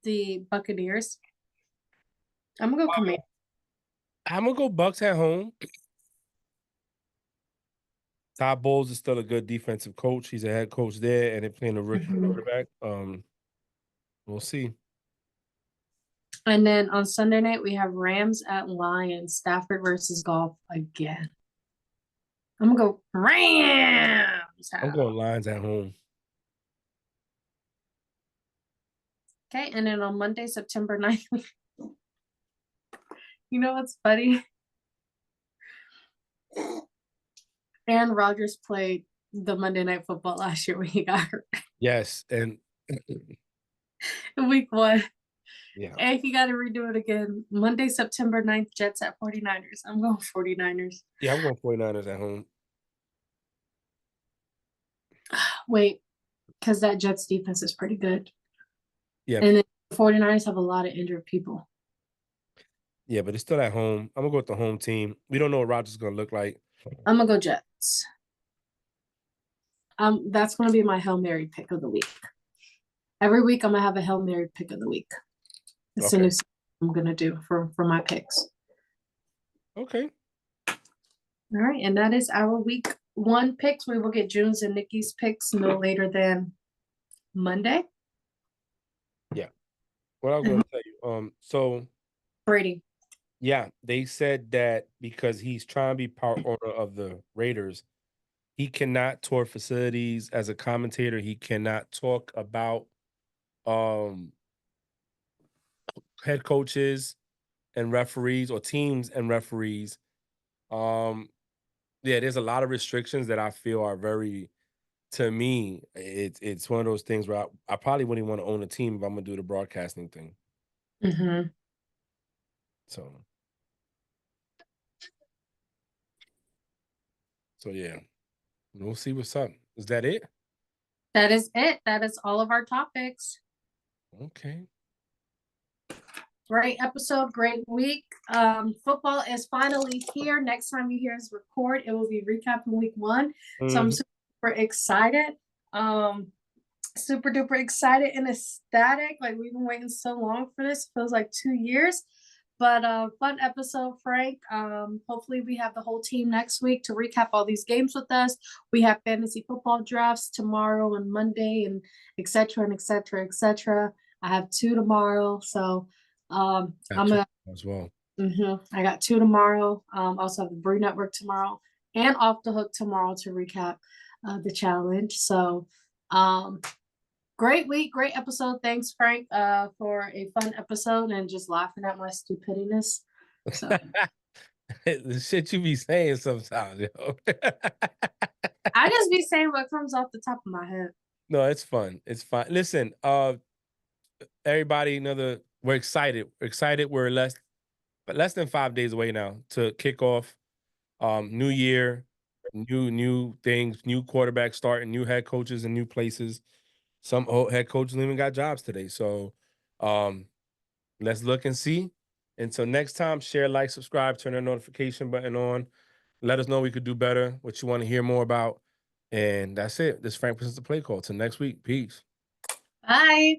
the Buccaneers. I'm gonna go Commanders. I'm gonna go Bucks at home. Todd Bowles is still a good defensive coach. He's a head coach there, and they're playing a rookie quarterback. We'll see. And then on Sunday night, we have Rams at Lions. Stafford versus Golf again. I'm gonna go Rams. I'm going Lions at home. Okay, and then on Monday, September 9th, you know what's funny? Aaron Rodgers played the Monday Night Football last year when he got hurt Yes, and in week 1. yeah, And he got to redo it again. Monday, September 9th, Jets at 49ers. I'm going 49ers. yeah, I'm going 49ers at home. Wait, because that Jets defense is pretty good. Yeah. And then the 49ers have a lot of injured people. Yeah, but it's still at home. I'm gonna go with the home team. We don't know what Rodgers is gonna look like. I'm gonna go Jets. That's gonna be my Hail Mary pick of the week. Every week I'm gonna have a Hail Mary pick of the week. It's a Okay. new thing I'm gonna do for my picks. Okay. All right, and that is our week 1 picks. We will get June's and Nikki's picks no later than Monday. What I was gonna tell you. So Brady. yeah, they said that because he's trying to be part owner of the Raiders, he cannot tour facilities as a commentator. He cannot talk about head coaches and referees or teams and referees. Yeah, there's a lot of restrictions that I feel are very, to me, it's one of those things where I probably wouldn't want to own a team if I'm gonna do the broadcasting thing. Mm-hmm. So yeah, we'll see what's up. Is that it? That is it. That is all of our topics. Okay. Great episode, great week. Football is finally here. Next time you hear us record, it will be recapping week 1. So I'm super excited. Super duper excited and ecstatic. Like we've been waiting so long for this. Feels like 2 years. But fun episode, Frank. Hopefully we have the whole team next week to recap all these games with us. We have fantasy football drafts tomorrow and Monday and et cetera and et cetera, et cetera. I have 2 tomorrow. So I'm gonna as well. I got 2 tomorrow. Also have the Brew Network tomorrow and Off the Hook tomorrow to recap the challenge. So great week, great episode. Thanks, Frank, for a fun episode and just laughing at my stupidness. So The shit you be saying sometimes, yo. I just be saying what comes off the top of my head. No, it's fun. It's fun. Listen, everybody, we're excited. We're excited. We're less than 5 days away now to kick off new year, new things, new quarterbacks starting, new head coaches in new places. Some head coaches even got jobs today. So let's look and see. Until next time, share, like, subscribe, turn the notification button on. Let us know we could do better, what you want to hear more about. And that's it. This is Frank presents the Play Call. Till next week. Peace. Bye.